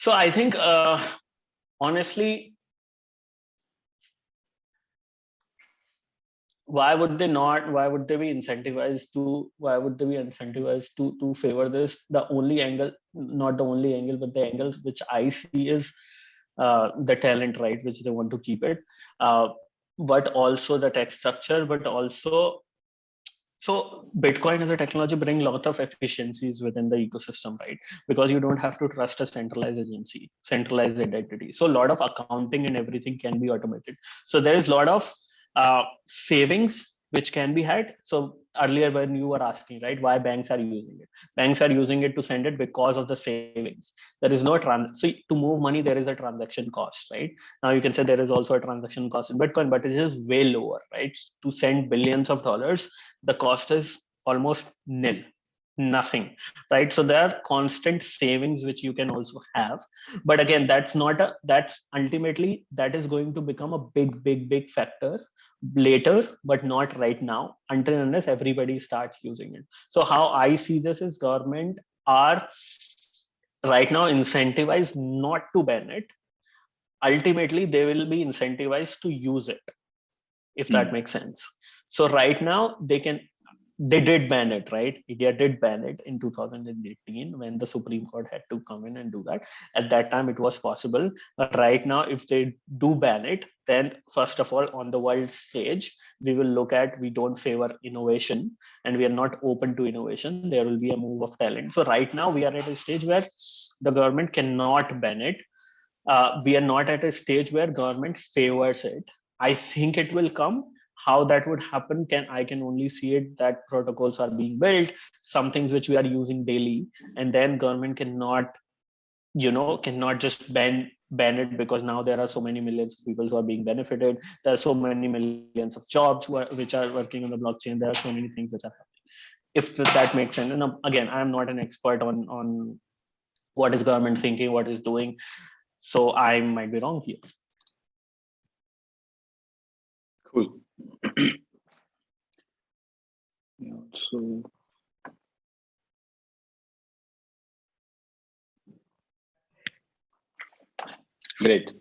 so I think, honestly, why would they be incentivized to favor this? The only angle, not the only angle, but the angles which I see is the talent, right, which they want to keep it, but also the tech structure, but also, so Bitcoin as a technology bring a lot of efficiencies within the ecosystem, right? Because you don't have to trust a centralized agency, centralized identity. So a lot of accounting and everything can be automated. So there is a lot of savings which can be had. So earlier when you were asking, right, why banks are using it? Banks are using it to send it because of the savings. There is no so to move money, there is a transaction cost, right? Now you can say there is also a transaction cost in Bitcoin, but it is way lower, right? To send billions of dollars, the cost is almost nil, nothing, right? So there are constant savings which you can also have, but again, that's ultimately that is going to become a big factor later, but not right now, until unless everybody starts using it. So how I see this is, government are right now incentivized not to ban it. Ultimately they will be incentivized to use it, if that makes sense. So right now they did ban it, right? India did ban it in 2018 when the Supreme Court had to come in and do that. At that time, it was possible. But right now, if they do ban it, then first of all, on the world stage, we will look at, we don't favor innovation and we are not open to innovation. There will be a move of talent. So right now, we are at a stage where the government cannot ban it. We are not at a stage where government favors it. I think it will come. How that would happen, I can only see it that protocols are being built, some things which we are using daily, and then government cannot just ban it, because now there are so many millions of people who are being benefited. There are so many millions of jobs which are working on the blockchain. There are so many things which are happening. If that makes sense. And again, I'm not an expert on what is government thinking, what is doing. So I might be wrong here. Cool. Yeah, so great.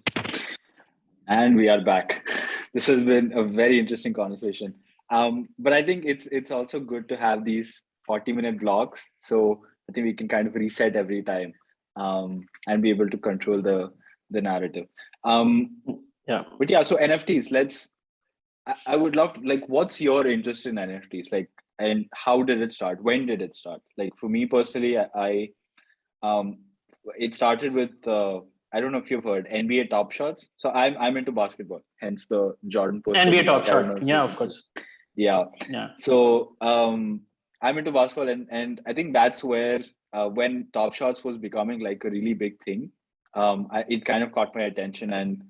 And we are back. This has been a very interesting conversation. But I think it's also good to have these 40-minute vlogs. So I think we can kind of reset every time and be able to control the narrative. Yeah. But yeah, so NFTs, I would love to, like, what's your interest in NFTs? Like, and how did it start? When did it start? Like, for me personally, it started with, I don't know if you've heard NBA Top Shots. So I'm into basketball, hence the Jordan poster. NBA Top Shot. Yeah, of course. Yeah. Yeah. So I'm into basketball, and I think that's where when Top Shots was becoming like a really big thing, it kind of caught my attention. And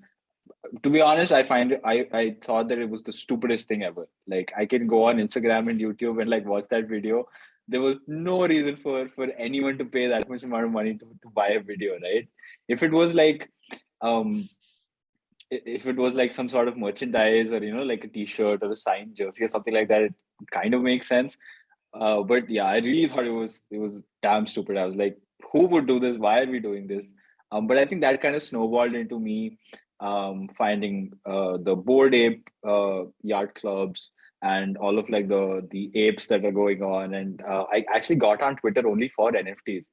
to be honest, I thought that it was the stupidest thing ever. Like, I can go on Instagram and YouTube and like watch that video. There was no reason for anyone to pay that much amount of money to buy a video, right? If it was like if it was like some sort of merchandise, or like a t-shirt or a signed jersey or something like that, it kind of makes sense. But yeah, I really thought it was damn stupid. I was like, who would do this? Why are we doing this? But I think that kind of snowballed into me finding the Bored Ape yacht clubs and all of like the apes that are going on. And I actually got on Twitter only for NFTs.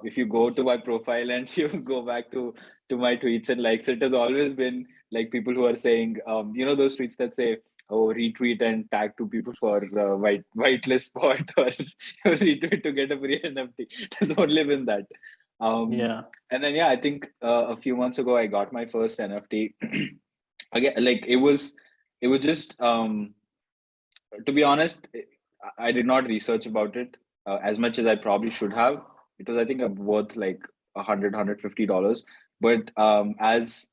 If you go to my profile and you go back to my tweets and likes, it has always been like people who are saying, those tweets that say, oh, retweet and tag two people for whitelist spot, or retweet to get a free NFT. It has only been that. Yeah. And then, yeah, I think a few months ago, I got my first NFT. Again, like it was just, to be honest, I did not research about it as much as I probably should have. It was, I think, worth like $150. But as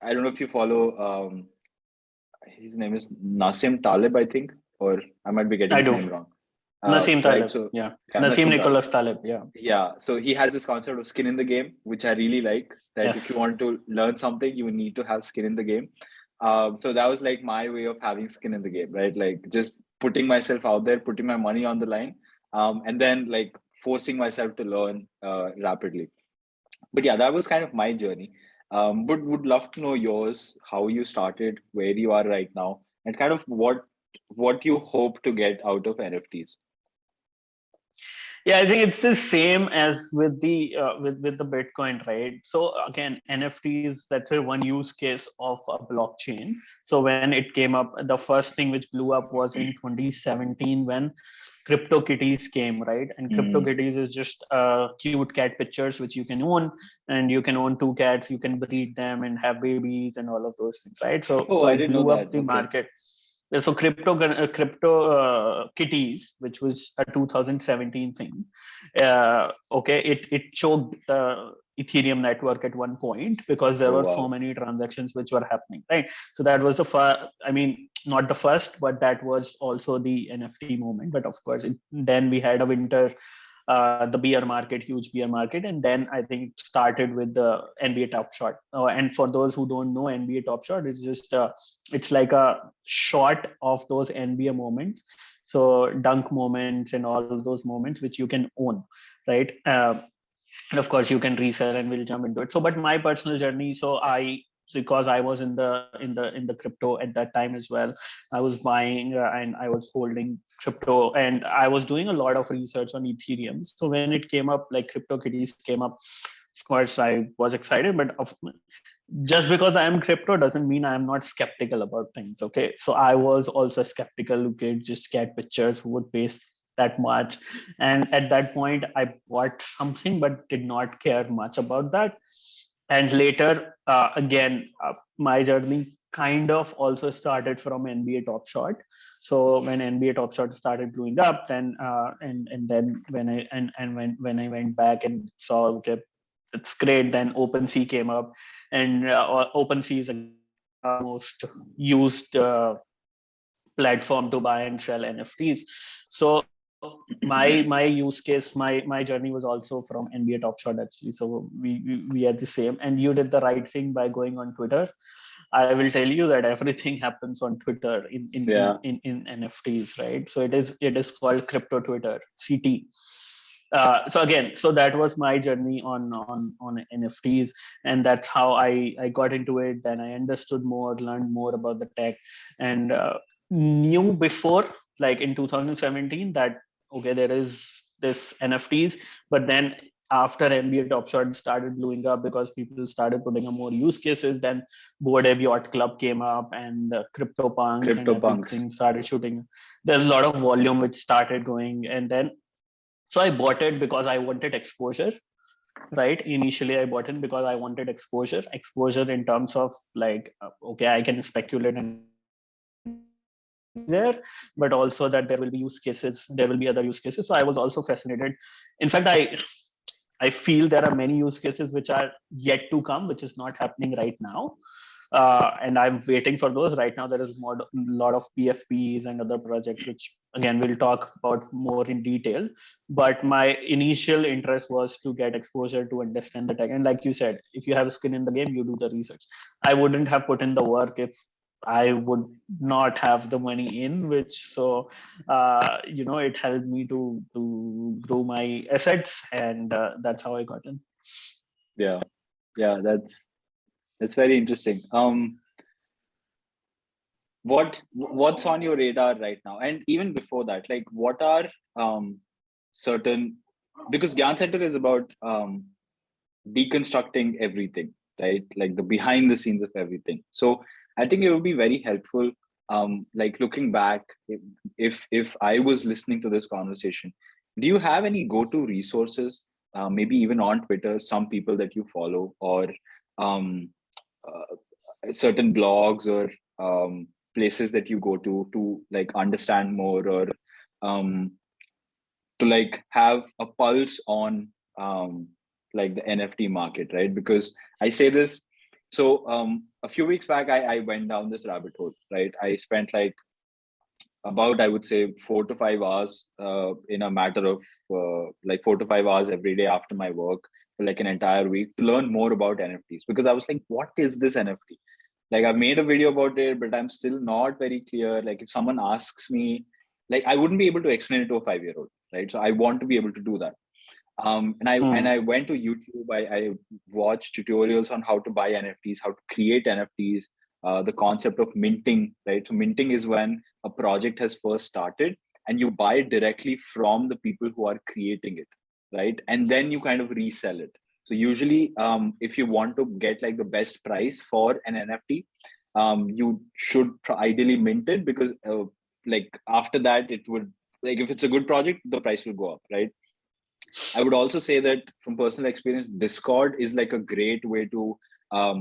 I don't know if you follow, his name is Nassim Taleb, I think. or I might be getting I his do. name wrong. Naseem Right. Taleb. So Yeah. Naseem Taleb. Nicholas Taleb. Yeah. Yeah. So he has this concept of skin in the game, which I really like. That if you Yes. want to learn something, you need to have skin in the game. So that was like my way of having skin in the game, right? Like just putting myself out there, putting my money on the line, and then like forcing myself to learn rapidly. But yeah, that was kind of my journey. But would love to know yours, how you started, where you are right now, and kind of what you hope to get out of NFTs. Yeah, I think it's the same as with the with the Bitcoin, right? So again, NFTs, that's a one use case of a blockchain. So when it came up, the first thing which blew up was in 2017 when CryptoKitties came, right? And Mm. CryptoKitties is just cute cat pictures which you can own, and you can own two cats, you can breed them and have babies and all of those things, right? So Oh, so I it didn't know blew that. up the Okay. market. Yeah, so crypto kitties, which was a 2017 thing, okay, it choked the Ethereum network at one point because there Oh, were so wow. many transactions which were happening, right? So that was the first, I mean, not the first, but that was also the NFT moment. But of course, then we had a winter, the bear market, huge bear market, and then I think it started with the NBA Top Shot. And for those who don't know, NBA Top Shot is just it's like a shot of those NBA moments, so dunk moments and all of those moments which you can own, right? And of course you can resell, and we'll jump into it. So but my personal journey, so I, because I was in the crypto at that time as well, I was buying and I was holding crypto, and I was doing a lot of research on Ethereum. So when it came up, like CryptoKitties came up, of course I was excited, but just because I am crypto doesn't mean I am not skeptical about things. Okay, so I was also skeptical. Okay, just cat pictures, who would pay that much? And at that point I bought something but did not care much about that. And later, again, my journey kind of also started from NBA Top Shot. So when NBA Top Shot started blowing up, then and then when when I went back and saw, okay, it's great, then OpenSea came up. And OpenSea is a most used platform to buy and sell NFTs. So my use case, my journey was also from NBA Top Shot actually. So we are the same, and you did the right thing by going on Twitter. I will tell you that everything happens on Twitter Yeah. in NFTs, right? So it is called Crypto Twitter, CT. So again, so that was my journey on NFTs, and that's how I got into it. Then I understood more, learned more about the tech, and knew before, like in 2017, that okay, there is this NFTs. But then after NBA Top Shot started blowing up, because people started putting up more use cases, then Bored Ape Yacht Club came up, and Crypto Punks and CryptoPunks. everything started shooting. There's a lot of volume which started going, and then so I bought it because I wanted exposure, right? Initially I bought it because I wanted exposure in terms of like, okay, I can speculate and there, but also that there will be use cases, there will be other use cases. So I was also fascinated. In fact, I feel there are many use cases which are yet to come, which is not happening right now. And I'm waiting for those. Right now, there is a lot of PFPs and other projects, which again we'll talk about more in detail. But my initial interest was to get exposure, to understand the tech. And like you said, if you have skin in the game, you do the research. I wouldn't have put in the work if I would not have the money in, which so it helped me to grow my assets, and that's how I got in. Yeah. Yeah. That's very interesting. What's on your radar right now? And even before that, like what are certain, because GyaanCentral is about deconstructing everything, right? Like the behind the scenes of everything. So I think it would be very helpful, like looking back, if I was listening to this conversation, do you have any go-to resources, maybe even on Twitter, some people that you follow, or um, certain blogs or places that you go to like understand more, or um, to like have a pulse on like the NFT market, right? Because I say this, so a few weeks back I went down this rabbit hole, right? I spent like about, I would say, 4 to 5 hours in a matter of like 4 to 5 hours every day after my work for like an entire week to learn more about NFTs, because I was like, what is this NFT? Like, I've made a video about it, but I'm still not very clear. Like, if someone asks me, like, I wouldn't be able to explain it to a 5-year-old, right? So I want to be able to do that. And I went to YouTube. I watched tutorials on how to buy NFTs, how to create NFTs, the concept of minting, right? So minting is when a project has first started and you buy it directly from the people who are creating it, right? And then you kind of resell it. So usually, if you want to get like the best price for an NFT, you should ideally mint it, because like after that, it would, like, if it's a good project, the price will go up, right? I would also say that from personal experience, Discord is like a great way to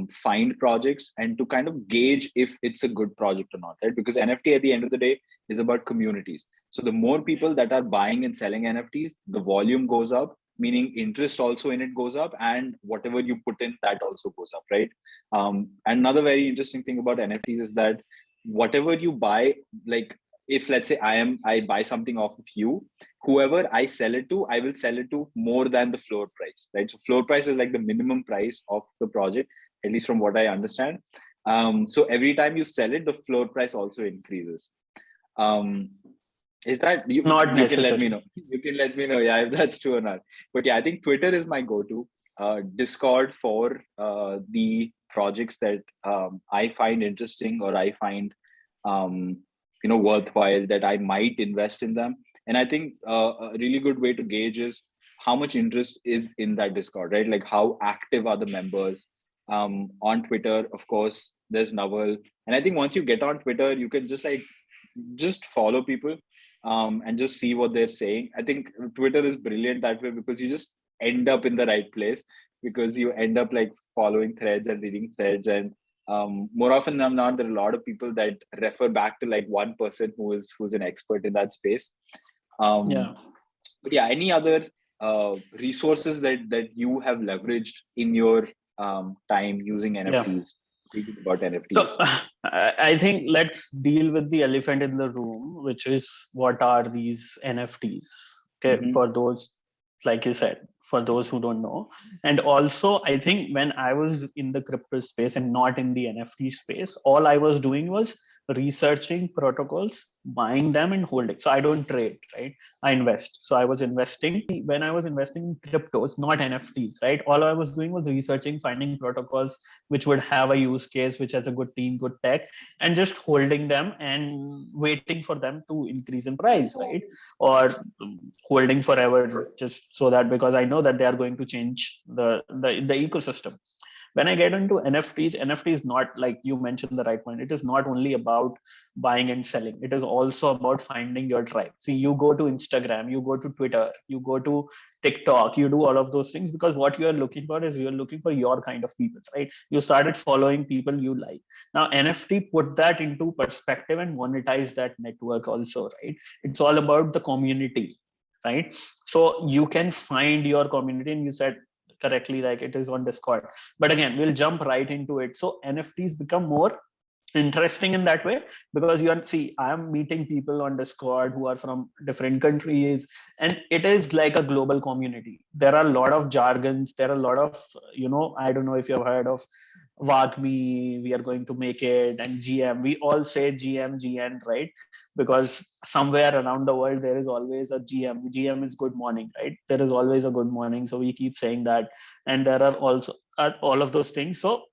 find projects and to kind of gauge if it's a good project or not, right? Because NFT at the end of the day is about communities. So the more people that are buying and selling NFTs, the volume goes up, meaning interest also in it goes up, and whatever you put in, that also goes up, right? Another very interesting thing about NFTs is that whatever you buy, like, if let's say I buy something off of you, whoever I sell it to, I will sell it to more than the floor price, right? So floor price is like the minimum price of the project, at least from what I understand. So every time you sell it, the floor price also increases. Is that you? Not You can let me necessary. know. You can let me know, yeah, if that's true or not. But yeah, I think Twitter is my go-to. Discord for the projects that I find interesting, or I find worthwhile, that I might invest in them. And I think a really good way to gauge is how much interest is in that Discord, right? Like, how active are the members? On Twitter, of course, there's Naval. And I think once you get on Twitter, you can just follow people and just see what they're saying. I think Twitter is brilliant that way, because you just end up in the right place, because you end up like following threads and reading threads. And more often than not, there are a lot of people that refer back to like one person who's an expert in that space. Yeah. But yeah, any other resources that you have leveraged in your time using NFTs, reading about NFTs? So I think let's deal with the elephant in the room, which is, what are these NFTs? Okay, for those, like you said, for those who don't know. And also, I think when I was in the crypto space and not in the NFT space, all I was doing was researching protocols, buying them and holding. So I don't trade, right? I invest. So I was investing. When I was investing in cryptos, not NFTs, right? All I was doing was researching, finding protocols which would have a use case, which has a good team, good tech, and just holding them and waiting for them to increase in price, right? Or holding forever, just so that, because I know that they are going to change the ecosystem. When I get into NFT is not, like you mentioned the right point. It is not only about buying and selling. It is also about finding your tribe. See, you go to Instagram, you go to Twitter, you go to TikTok, you do all of those things because what you are looking for is, you're looking for your kind of people, right? You started following people you like. Now, NFT put that into perspective and monetize that network also, right? It's all about the community, right? So you can find your community, and you said correctly, like it is on Discord. But again, we'll jump right into it. So NFTs become more interesting in that way, because I am meeting people on Discord who are from different countries, and it is like a global community. There are a lot of jargons, there are a lot of, I don't know if you've heard of WAGMI, we are going to make it, and GM. We all say GM, right? Because somewhere around the world there is always a GM is good morning, right? There is always a good morning, so we keep saying that. And there are also all of those things. So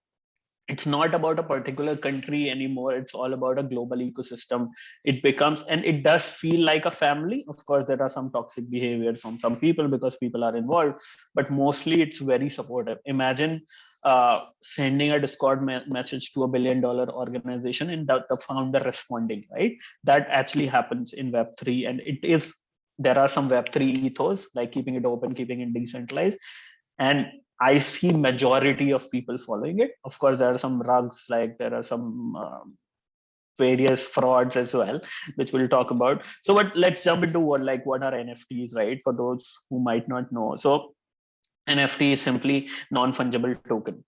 it's not about a particular country anymore. It's all about a global ecosystem. It becomes, and it does feel like a family. Of course, there are some toxic behaviors from some people because people are involved, but mostly it's very supportive. Imagine sending a Discord message to $1 billion organization and the founder responding, right? That actually happens in Web3, and there are some Web3 ethos, like keeping it open, keeping it decentralized. And I see majority of people following it. Of course, there are some rugs, like there are some various frauds as well, which we'll talk about. So, but let's jump into what are NFTs, right? For those who might not know. So NFT is simply non-fungible token.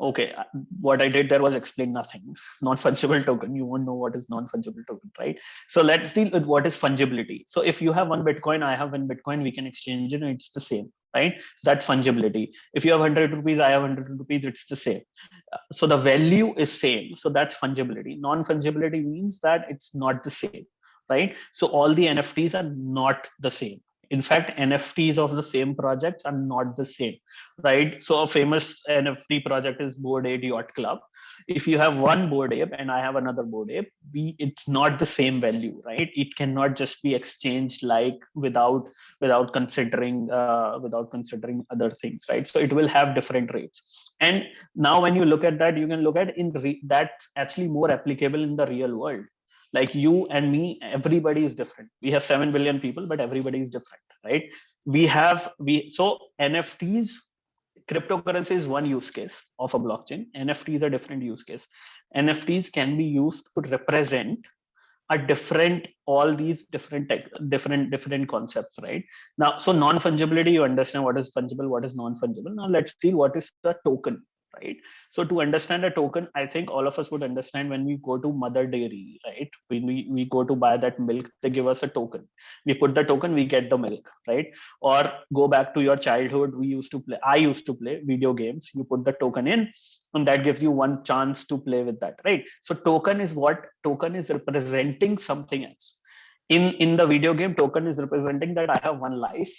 Okay, what I did there was explain nothing. Non-fungible token, you won't know what is non-fungible token, right? So let's deal with what is fungibility. So if you have one Bitcoin, I have one Bitcoin, we can exchange it, and it's the same, right? That's fungibility. If you have 100 rupees, I have 100 rupees, it's the same. So the value is same. So that's fungibility. Non-fungibility means that it's not the same, right? So all the NFTs are not the same. In fact, NFTs of the same projects are not the same, right? So a famous NFT project is Bored Ape Yacht Club. If you have one Bored Ape and I have another Bored Ape, it's not the same value, right? It cannot just be exchanged like without considering other things, right? So it will have different rates. And now when you look at that, you can look at that's actually more applicable in the real world. Like you and me, everybody is different. We have 7 billion people, but everybody is different, right? So NFTs, cryptocurrency is one use case of a blockchain. NFT is a different use case. NFTs can be used to represent a different, all these different concepts, right? Now, so non-fungibility, you understand what is fungible, what is non-fungible. Now let's see what is the token, right? So to understand a token, I think all of us would understand when we go to Mother Dairy, right? When we go to buy that milk, they give us a token. We put the token, we get the milk, right? Or go back to your childhood, I used to play video games. You put the token in, and that gives you one chance to play with that, right? So token is representing something else. In the video game, token is representing that I have one life.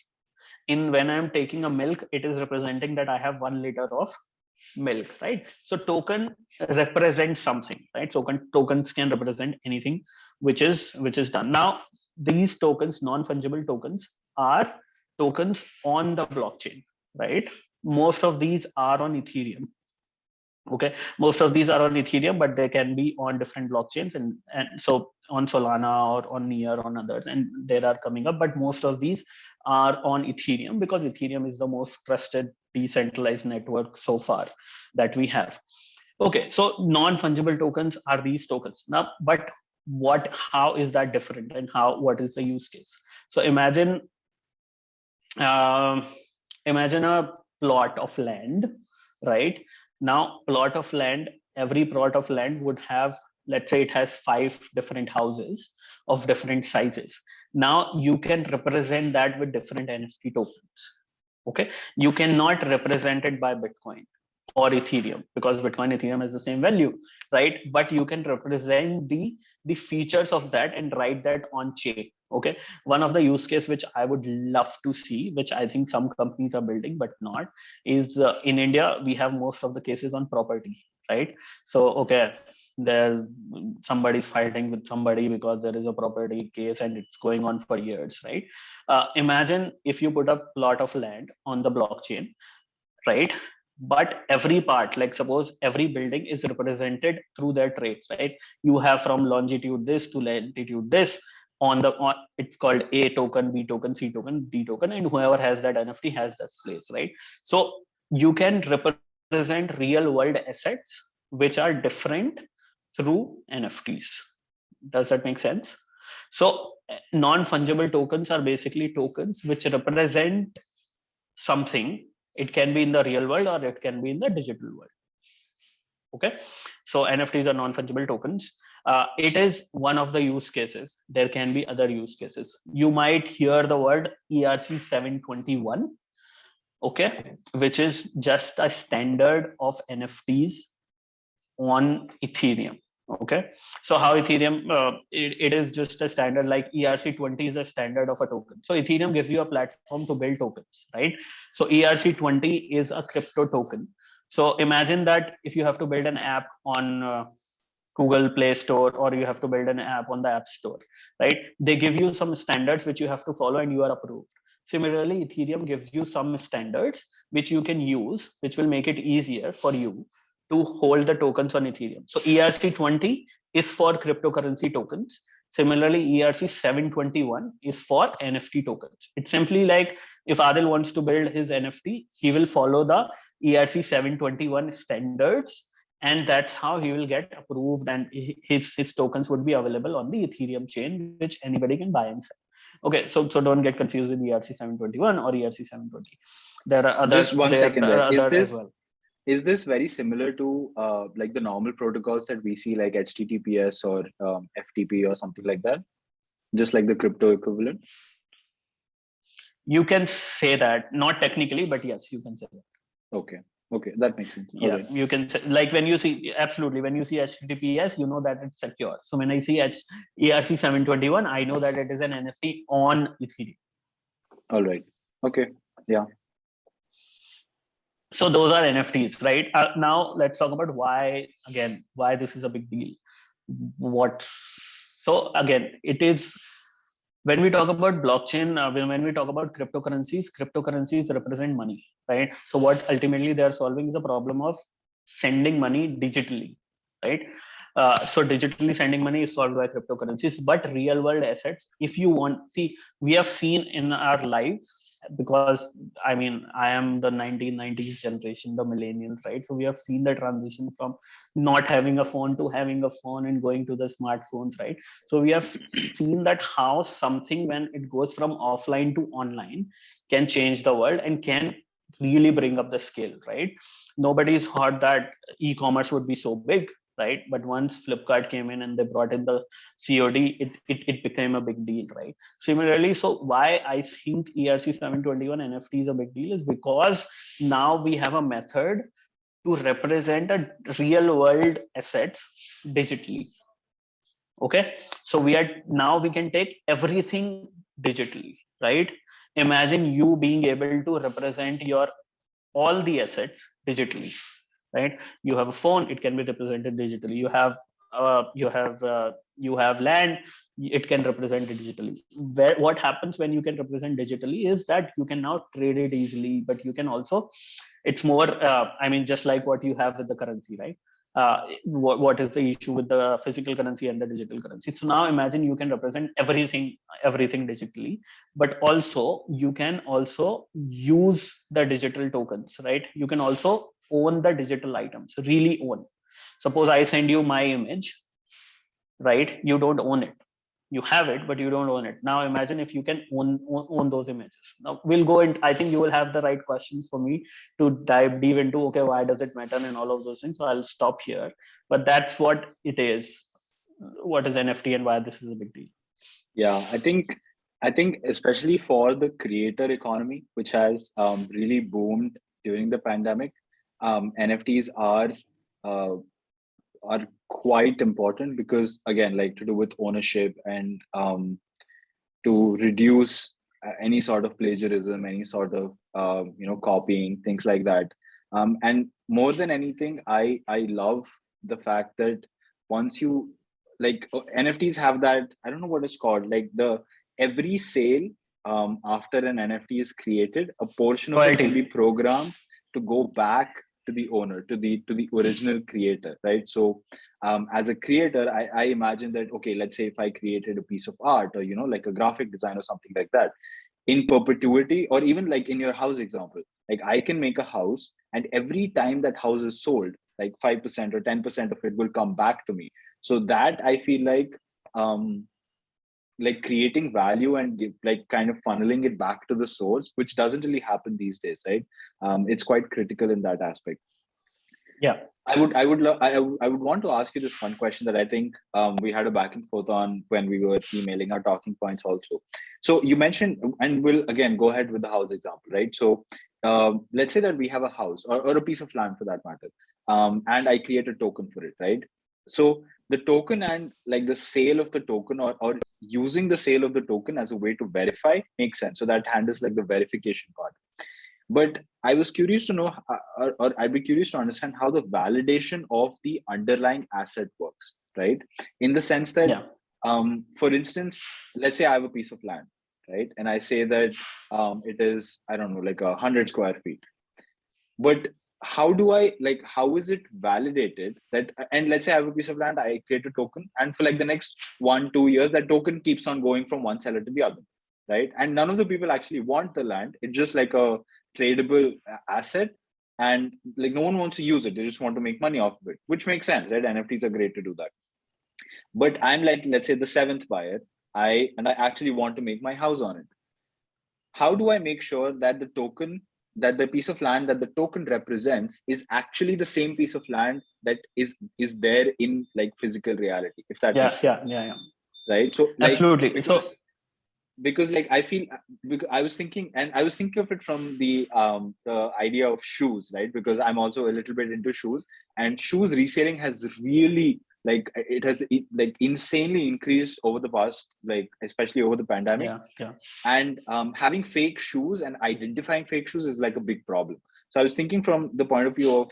When I'm taking a milk, it is representing that I have 1 liter of milk, right? So token represents something, right? So tokens can represent anything which is done. Now these tokens, non-fungible tokens, are tokens on the blockchain, right? Most of these are on Ethereum. Okay, most of these are on Ethereum, but they can be on different blockchains, and so on Solana or on Near, on others, and there are coming up, but most of these are on Ethereum because Ethereum is the most trusted decentralized network so far that we have. Okay, so non-fungible tokens are these tokens. Now, but how is that different, and what is the use case? So imagine a plot of land, right? Now, every plot of land would have, let's say it has 5 different houses of different sizes. Now you can represent that with different NFT tokens. Okay, you cannot represent it by Bitcoin or Ethereum because Bitcoin, Ethereum has the same value, right? But you can represent the features of that and write that on chain. Okay, one of the use case which I would love to see, which I think some companies are building but not, is in India we have most of the cases on property, right? So okay, there's somebody's fighting with somebody because there is a property case and it's going on for years, right? Imagine if you put a plot of land on the blockchain, right? But every part, like suppose every building is represented through their traits, right? You have from longitude this to latitude this. It's called A token, B token, C token, D token, and whoever has that NFT has that place, right? So you can represent real world assets which are different through NFTs. Does that make sense? So non-fungible tokens are basically tokens which represent something. It can be in the real world or it can be in the digital world. Okay, so NFTs are non-fungible tokens. It is one of the use cases. There can be other use cases. You might hear the word ERC 721, okay, which is just a standard of NFTs on Ethereum. Okay, so how Ethereum, it is just a standard, like ERC20 is a standard of a token. So Ethereum gives you a platform to build tokens, right? So ERC20 is a crypto token. So imagine that if you have to build an app on Google Play Store, or you have to build an app on the App Store, right? They give you some standards which you have to follow and you are approved. Similarly, Ethereum gives you some standards which you can use, which will make it easier for you to hold the tokens on Ethereum. So ERC20 is for cryptocurrency tokens. Similarly, ERC 721 is for NFT tokens. It's simply like if Adil wants to build his NFT, he will follow the ERC 721 standards, and that's how he will get approved, and his tokens would be available on the Ethereum chain, which anybody can buy and sell. Okay, so don't get confused with ERC 721 or ERC 720. There are others. Just one second there. Is this, as well. is this very similar to like the normal protocols that we see, like HTTPS or FTP or something like that? Just like the crypto equivalent? You can say that, not technically, but yes, you can say that. Okay. Okay, that makes sense. Yeah, Okay. you can say, like when you see, absolutely, when you see HTTPS, you know that it's secure. So when I see ERC 721, I know that it is an NFT on Ethereum. All right. Okay. Yeah. So those are NFTs, right? Now let's talk about why this is a big deal. So again, it is, when we talk about blockchain, when we talk about cryptocurrencies represent money, right? So what ultimately they are solving is a problem of sending money digitally, right? So digitally sending money is solved by cryptocurrencies, but real world assets, if you want, see, we have seen in our lives, because I mean, I am the 1990s generation, the millennials, right? So we have seen the transition from not having a phone to having a phone and going to the smartphones, right? So we have seen that how something, when it goes from offline to online, can change the world and can really bring up the scale, right? Nobody's thought that e-commerce would be so big, right? But once Flipkart came in and they brought in the COD, it became a big deal, right? Similarly, so why I think ERC 721 NFT is a big deal is because now we have a method to represent a real world assets digitally. Okay, so we can take everything digitally, right? Imagine you being able to represent your all the assets digitally, right? You have a phone, it can be represented digitally. You have land, it can represent it digitally. What happens when you can represent digitally is that you can now trade it easily, but you can also, it's more I mean, just like what you have with the currency, right? What is the issue with the physical currency and the digital currency? So now imagine you can represent everything digitally, but also you can also use the digital tokens, right? You can also own the digital items, really own. Suppose I send you my image, right? You don't own it. You have it, but you don't own it. Now imagine if you can own those images. Now we'll go in. I think you will have the right questions for me to deep into. Okay, why does it matter and all of those things? So I'll stop here. But that's what it is. What is NFT and why this is a big deal? Yeah, I think especially for the creator economy, which has really boomed during the pandemic, NFTs uh, are quite important because, again, like to do with ownership and to reduce any sort of plagiarism, any sort of copying, things like that. And more than anything, I love the fact that once you like NFTs have that, I don't know what it's called, like the every sale after an NFT is created, a portion of it can be programmed to go back to the owner, to the original creator, right? So as a creator, I imagine that, okay, let's say if I created a piece of art or like a graphic design or something like that, in perpetuity, or even like in your house example, like I can make a house, and every time that house is sold, like 5% or 10% of it will come back to me. So that I feel like creating value and like kind of funneling it back to the source, which doesn't really happen these days, right? It's quite critical in that aspect. Yeah, I would want to ask you this one question that I think we had a back and forth on when we were emailing our talking points also. So you mentioned, and we'll again go ahead with the house example, right? So let's say that we have a house or a piece of land for that matter, and I create a token for it, right? So the token and like the sale of the token, or using the sale of the token as a way to verify makes sense. So that handles like the verification part. But I was curious to know, or I'd be curious to understand how the validation of the underlying asset works, right? In the sense that, for instance, let's say I have a piece of land, right? And I say that it is, I don't know, like 100 square feet. But how is it validated that, and let's say I have a piece of land, I create a token, and for like the next 1-2 years, that token keeps on going from one seller to the other, right? And none of the people actually want the land. It's just like a tradable asset, and like no one wants to use it. They just want to make money off of it, which makes sense, right? NFTs are great to do that. But I'm like, let's say the seventh buyer, I actually want to make my house on it. How do I make sure that the token that the piece of land that the token represents is actually the same piece of land that is there in like physical reality, if that makes sense. Yeah. Right. So like, Absolutely. because like I feel, because I was thinking of it from the idea of shoes, right? Because I'm also a little bit into shoes, and shoes reselling has really like like insanely increased over the past, like especially over the pandemic. And having fake shoes and identifying fake shoes is like a big problem. So I was thinking from the point of view of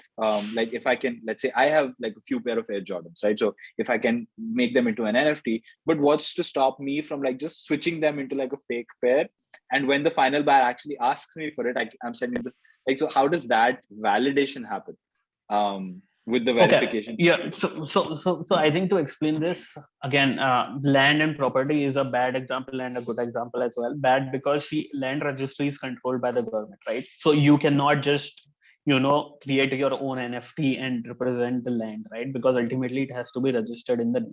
like, if I can, let's say I have like a few pair of Air Jordans, right? So if I can make them into an NFT, but what's to stop me from like just switching them into like a fake pair? And when the final buyer actually asks me for it, I'm sending the, like, so how does that validation happen with the verification? So I think to explain this again, land and property is a bad example and a good example as well. Bad because the land registry is controlled by the government, right? So you cannot just create your own NFT and represent the land, right? Because ultimately it has to be registered in the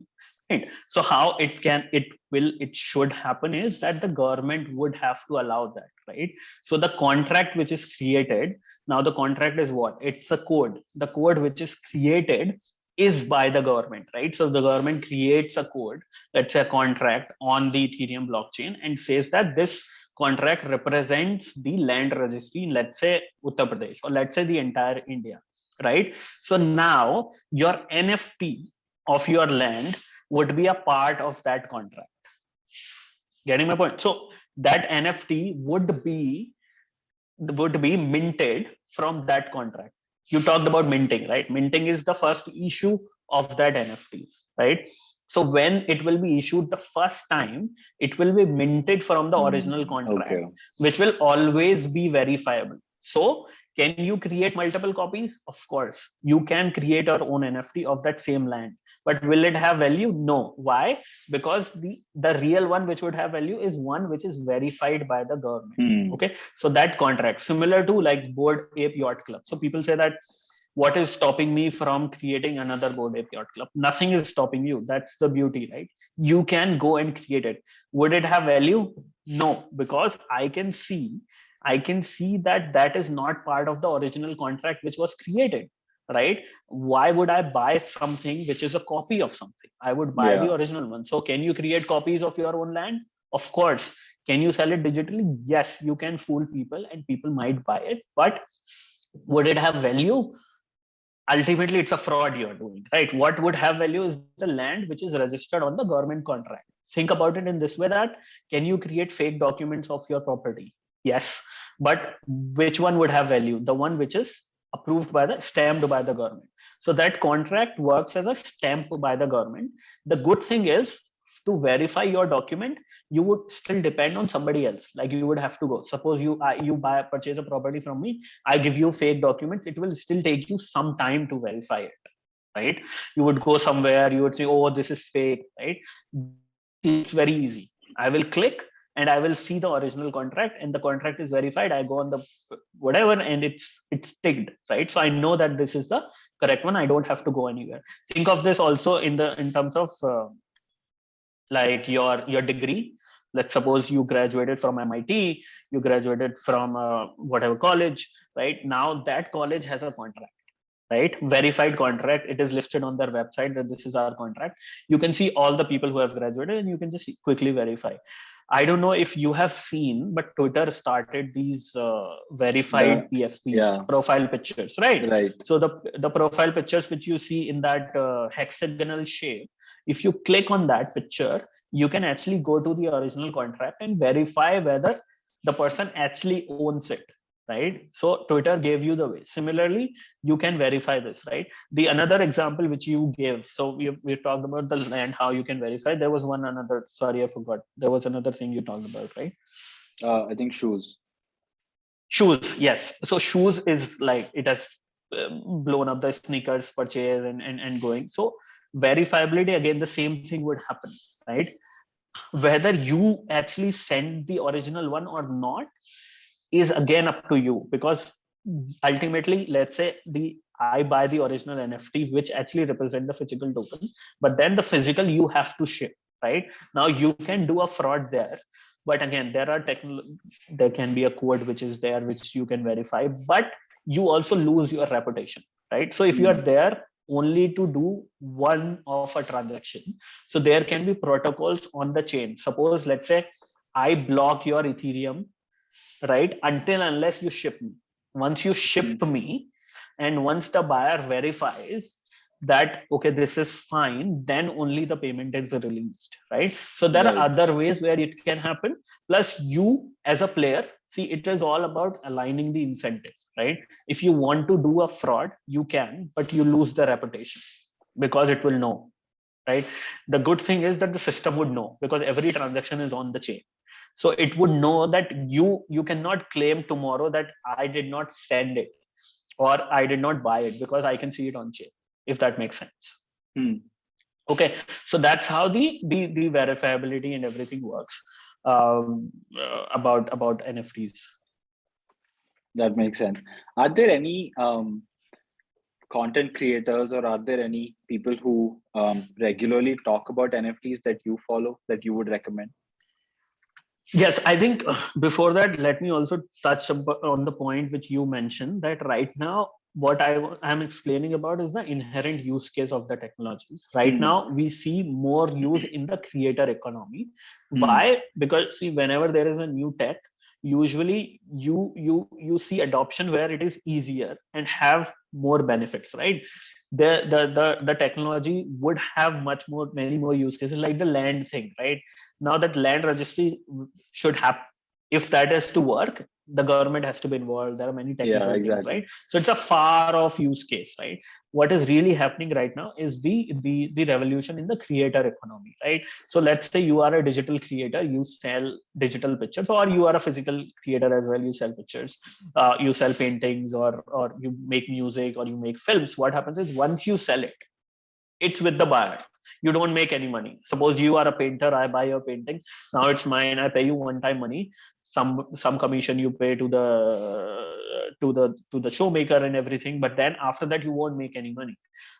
right. So how it should happen is that the government would have to allow that, right? So the contract which is created, now the contract is what? It's a code. The code which is created is by the government, right? So the government creates a code, let's say a contract on the Ethereum blockchain, and says that this contract represents the land registry in, let's say, Uttar Pradesh, or let's say the entire India, right? So now your NFT of your land would be a part of that contract. Getting my point? So that NFT would be minted from that contract. You talked about minting, right? Minting is the first issue of that NFT, right? So when it will be issued the first time, it will be minted from the original contract, which will always be verifiable. So can you create multiple copies? Of course, you can create your own NFT of that same land, but will it have value? No. Why? Because the real one which would have value is one which is verified by the government. Okay, so that contract, similar to like Bored Ape Yacht Club. So people say that, what is stopping me from creating another Bored Ape Yacht Club? Nothing is stopping you. That's the beauty, right? You can go and create it. Would it have value? No, because I can see that is not part of the original contract which was created, right? Why would I buy something which is a copy of something? I would buy the original one. So can you create copies of your own land? Of course. Can you sell it digitally? Yes, you can fool people and people might buy it, but would it have value? Ultimately, it's a fraud you're doing, right? What would have value is the land which is registered on the government contract. Think about it in this way, that can you create fake documents of your property? Yes, but which one would have value? The one which is stamped by the government. So that contract works as a stamp by the government. The good thing is, to verify your document, you would still depend on somebody else. Like you would have to go. Suppose you purchase a property from me, I give you fake documents. It will still take you some time to verify it, right? You would go somewhere, you would say, oh, this is fake, right? It's very easy. I will click and I will see the original contract, and the contract is verified. I go on the whatever, and it's ticked, right? So I know that this is the correct one. I don't have to go anywhere. Think of this also in terms of like your degree. Let's suppose you graduated from MIT, you graduated from whatever college, right? Now that college has a contract, right? Verified contract. It is listed on their website that this is our contract. You can see all the people who have graduated, and you can just quickly verify. I don't know if you have seen, but Twitter started these verified PFPs, profile pictures, right? Right. So the profile pictures which you see in that hexagonal shape, if you click on that picture, you can actually go to the original contract and verify whether the person actually owns it, right? So Twitter gave you the way. Similarly, you can verify this, right? The another example which you gave, so we talked about the land, how you can verify. There was sorry, I forgot. There was another thing you talked about, right? I think shoes. Shoes, yes. So shoes is like, it has blown up the sneakers purchase and going. So verifiability, again, the same thing would happen, right? Whether you actually send the original one or not is again up to you, because ultimately, let's say I buy the original NFT which actually represent the physical token, but then the physical you have to ship, right? Now you can do a fraud there, But again, there can be a code which is there which you can verify, but you also lose your reputation, right? So if you are there only to do one of a transaction, so there can be protocols on the chain. Suppose, let's say I block your Ethereum, right, until unless you ship me. Once you ship me, and once the buyer verifies that okay, this is fine, then only the payment is released, right? So there are other ways where it can happen. Plus, you as a player, see, it is all about aligning the incentives, right? If you want to do a fraud, you can, but you lose the reputation because it will know, right? The good thing is that the system would know because every transaction is on the chain. So it would know that you cannot claim tomorrow that I did not send it or I did not buy it, because I can see it on chain, if that makes sense. Okay, so that's how the verifiability and everything works about NFTs. That makes sense. Are there any content creators, or are there any people who regularly talk about NFTs that you follow that you would recommend? Yes, I think before that, let me also touch on the point which you mentioned, that right now what I'm explaining about is the inherent use case of the technologies. Right now, we see more use in the creator economy. Why? Because see, whenever there is a new tech, usually you see adoption where it is easier and have more benefits, right? The technology would have many more use cases, like the land thing, right? Now that land registry should happen, if that is to work, the government has to be involved. There are many technical things, right? So it's a far off use case, right? What is really happening right now is the revolution in the creator economy, right? So let's say you are a digital creator, you sell digital pictures, or you are a physical creator as well, you sell pictures, you sell paintings, or you make music, or you make films. What happens is once you sell it, it's with the buyer. You don't make any money. Suppose you are a painter, I buy your painting, now it's mine, I pay you one time money, some commission you pay to the showmaker and everything, but then after that you won't make any money.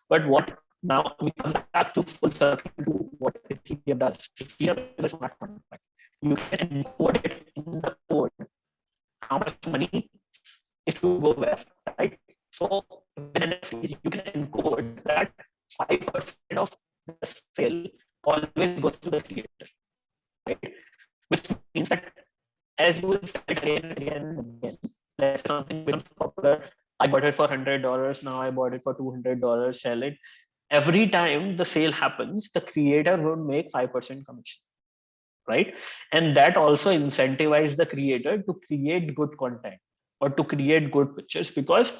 But what now we come back to full circle to what Ethereum does. Ethereum is a smart contract. You can encode it in the code how much money is to go where, right? So with NFTs, you can encode that 5% of the sale always goes to the creator, right? Which means that as you will sell it again and again and again, let's say something becomes popular, I bought it for $100, now I bought it for $200, sell it. Every time the sale happens, the creator would make 5% commission, right? And that also incentivizes the creator to create good content or to create good pictures, because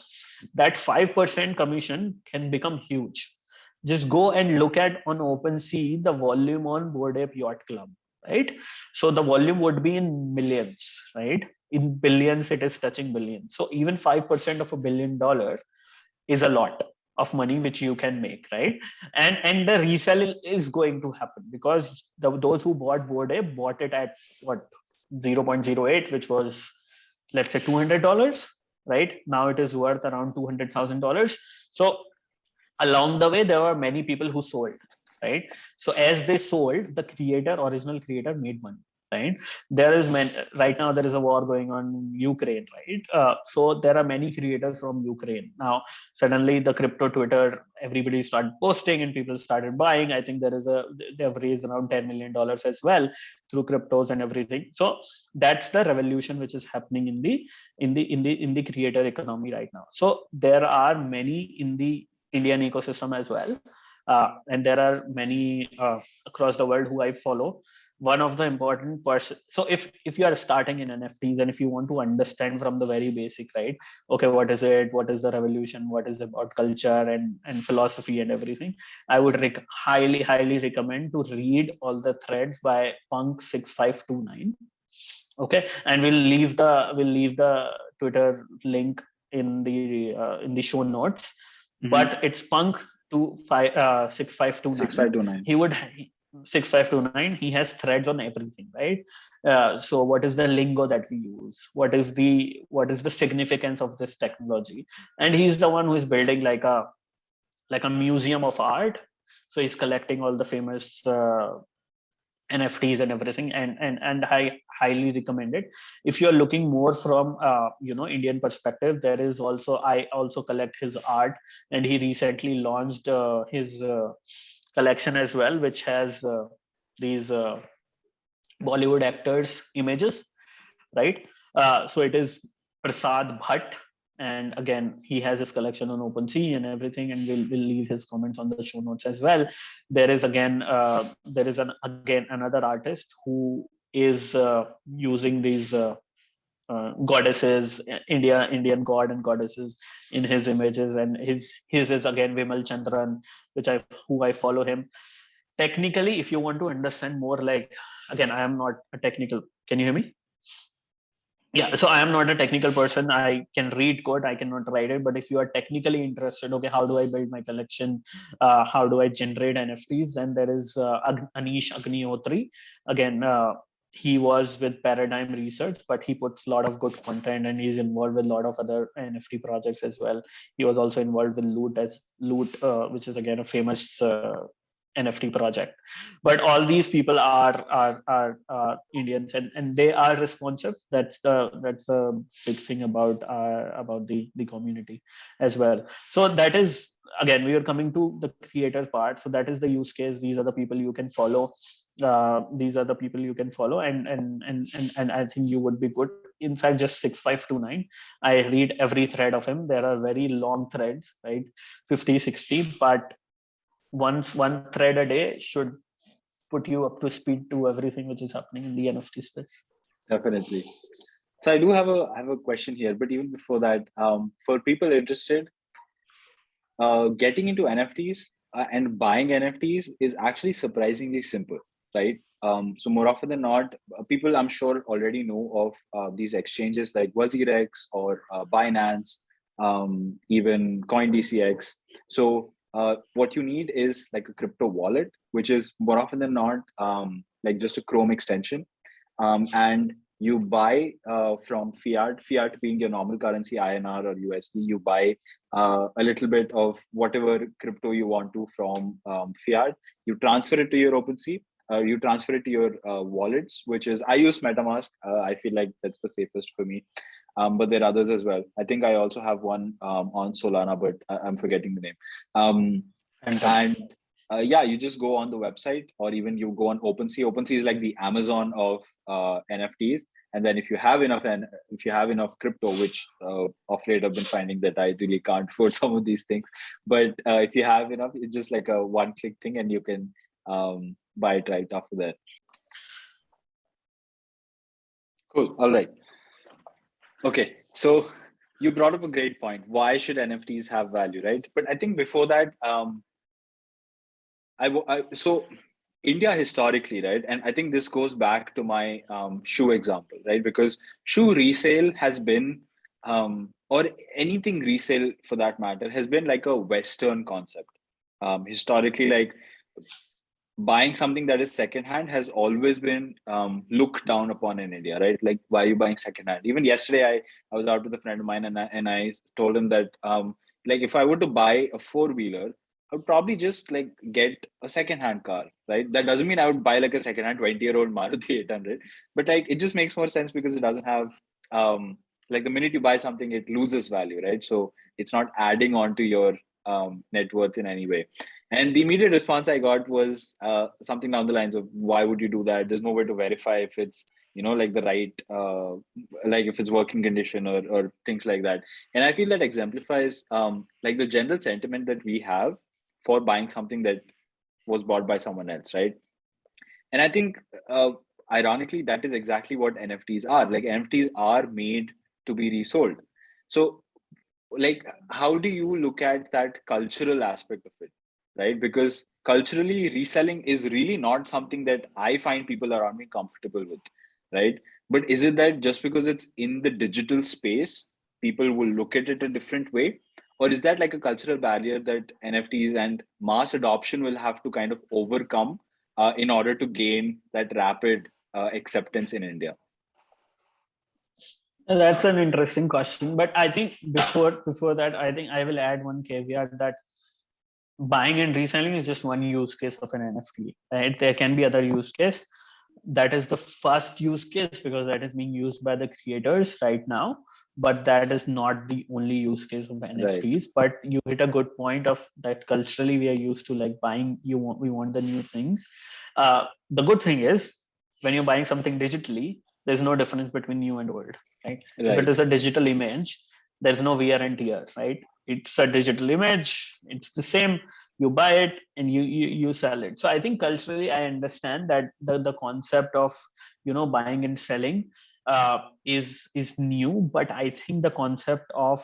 that 5% commission can become huge. Just go and look at on OpenSea the volume on Bored Ape Yacht Club, right? So the volume would be in millions, right? In billions, it is touching billions. So even 5% of $1 billion is a lot of money which you can make, right? And the resale is going to happen, because those who bought Bored Ape bought it at what, 0.08, which was, let's say, $200, right? Now it is worth around $200,000. So along the way, there were many people who sold, right? So as they sold, the original creator made money, right? Right now there is a war going on in Ukraine, right? So there are many creators from Ukraine. Now suddenly the crypto Twitter, everybody started posting and people started buying. I think they have raised around $10 million as well through cryptos and everything. So that's the revolution which is happening in the creator economy right now. So there are many in the Indian ecosystem as well. And there are many across the world who I follow. One of the important person. So if you are starting in NFTs and if you want to understand from the very basic, right? Okay, what is it? What is the revolution? What is about culture and philosophy and everything? I would highly recommend to read all the threads by Punk6529. Okay, and we'll leave the Twitter link in the show notes. But it's Punk 6529. 6529. He would 6529. He has threads on everything, right? So what is the lingo that we use? What is the significance of this technology? And he's the one who is building like a museum of art. So he's collecting all the famous NFTs and everything, and I highly recommend it. If you're looking more from Indian perspective, there is also, I also collect his art, and he recently launched his collection as well, which has these Bollywood actors images, right? So it is Prasad Bhat, and again, he has his collection on OpenSea and everything, and we'll leave his comments on the show notes as well. There is again another artist who is using these goddesses, Indian god and goddesses in his images, and his is again Vimal Chandra, who I follow him. Technically, if you want to understand more, like, again, I am not a technical. Can you hear me? Yeah, so I am not a technical person. I can read code, I cannot write it. But if you are technically interested, okay, how do I build my collection? How do I generate NFTs? Then there is Aneesh Agniotry. Again, he was with Paradigm Research, but he puts a lot of good content, and he's involved with a lot of other NFT projects as well. He was also involved with Loot, which is again a famous NFT project. But all these people are Indians, and they are responsive. That's the big thing about the community as well. So that is, again, we are coming to the creators part. So that is the use case. These are the people you can follow. And I think you would be good. In fact, just 6529. I read every thread of him. There are very long threads, right? 50, 60, but one thread a day should put you up to speed to everything which is happening in the NFT space. Definitely. So I do have a question here, but even before that, for people interested, getting into NFTs and buying NFTs is actually surprisingly simple, right? So more often than not, people I'm sure already know of these exchanges like WazirX or Binance, even CoinDCX. So what you need is like a crypto wallet, which is more often than not like just a Chrome extension, and you buy from fiat being your normal currency, INR or USD. You buy a little bit of whatever crypto you want to from fiat. You transfer it to your OpenSea. You transfer it to your wallets, which is, I use MetaMask. I feel like that's the safest for me. But there are others as well. I think I also have one on Solana, but I'm forgetting the name. Yeah, you just go on the website, or even you go on OpenSea. OpenSea is like the Amazon of NFTs. And then if you have enough crypto, which of late I've been finding that I really can't afford some of these things, but if you have enough, it's just like a one-click thing, and you can buy it right after that. Cool. All right. Okay. So you brought up a great point. Why should NFTs have value, right? But I think before that, so India historically, right? And I think this goes back to my shoe example, right? Because shoe resale has been, or anything resale for that matter, has been like a Western concept. Historically, like buying something that is secondhand has always been looked down upon in India, right? Like, why are you buying secondhand? Even yesterday, I was out with a friend of mine, and I told him that like if I were to buy a four-wheeler, I would probably just like get a secondhand car, right? That doesn't mean I would buy like a secondhand 20-year-old Maruti 800, but like it just makes more sense because it doesn't have like the minute you buy something, it loses value, right? So it's not adding on to your net worth in any way. And the immediate response I got was something down the lines of, why would you do that? There's no way to verify if it's, like the right, like if it's working condition or things like that. And I feel that exemplifies like the general sentiment that we have for buying something that was bought by someone else, right? And I think, ironically, that is exactly what NFTs are. Like NFTs are made to be resold. So like, how do you look at that cultural aspect of it, right? Because culturally, reselling is really not something that I find people around me comfortable with, right? But is it that just because it's in the digital space, people will look at it a different way? Or is that like a cultural barrier that NFTs and mass adoption will have to kind of overcome in order to gain that rapid acceptance in India? That's an interesting question, but I think before that, I think I will add one caveat that buying and reselling is just one use case of an NFT, right? There can be other use case. That is the first use case because that is being used by the creators right now, but that is not the only use case of NFTs. But you hit a good point of that culturally we are used to like buying, we want the new things. The good thing is when you're buying something digitally, there's no difference between new and old, right? If it is a digital image, there's no wear and tear, right? It's a digital image, it's the same, you buy it and you sell it. So I think culturally I understand that the concept of buying and selling is new, but I think the concept of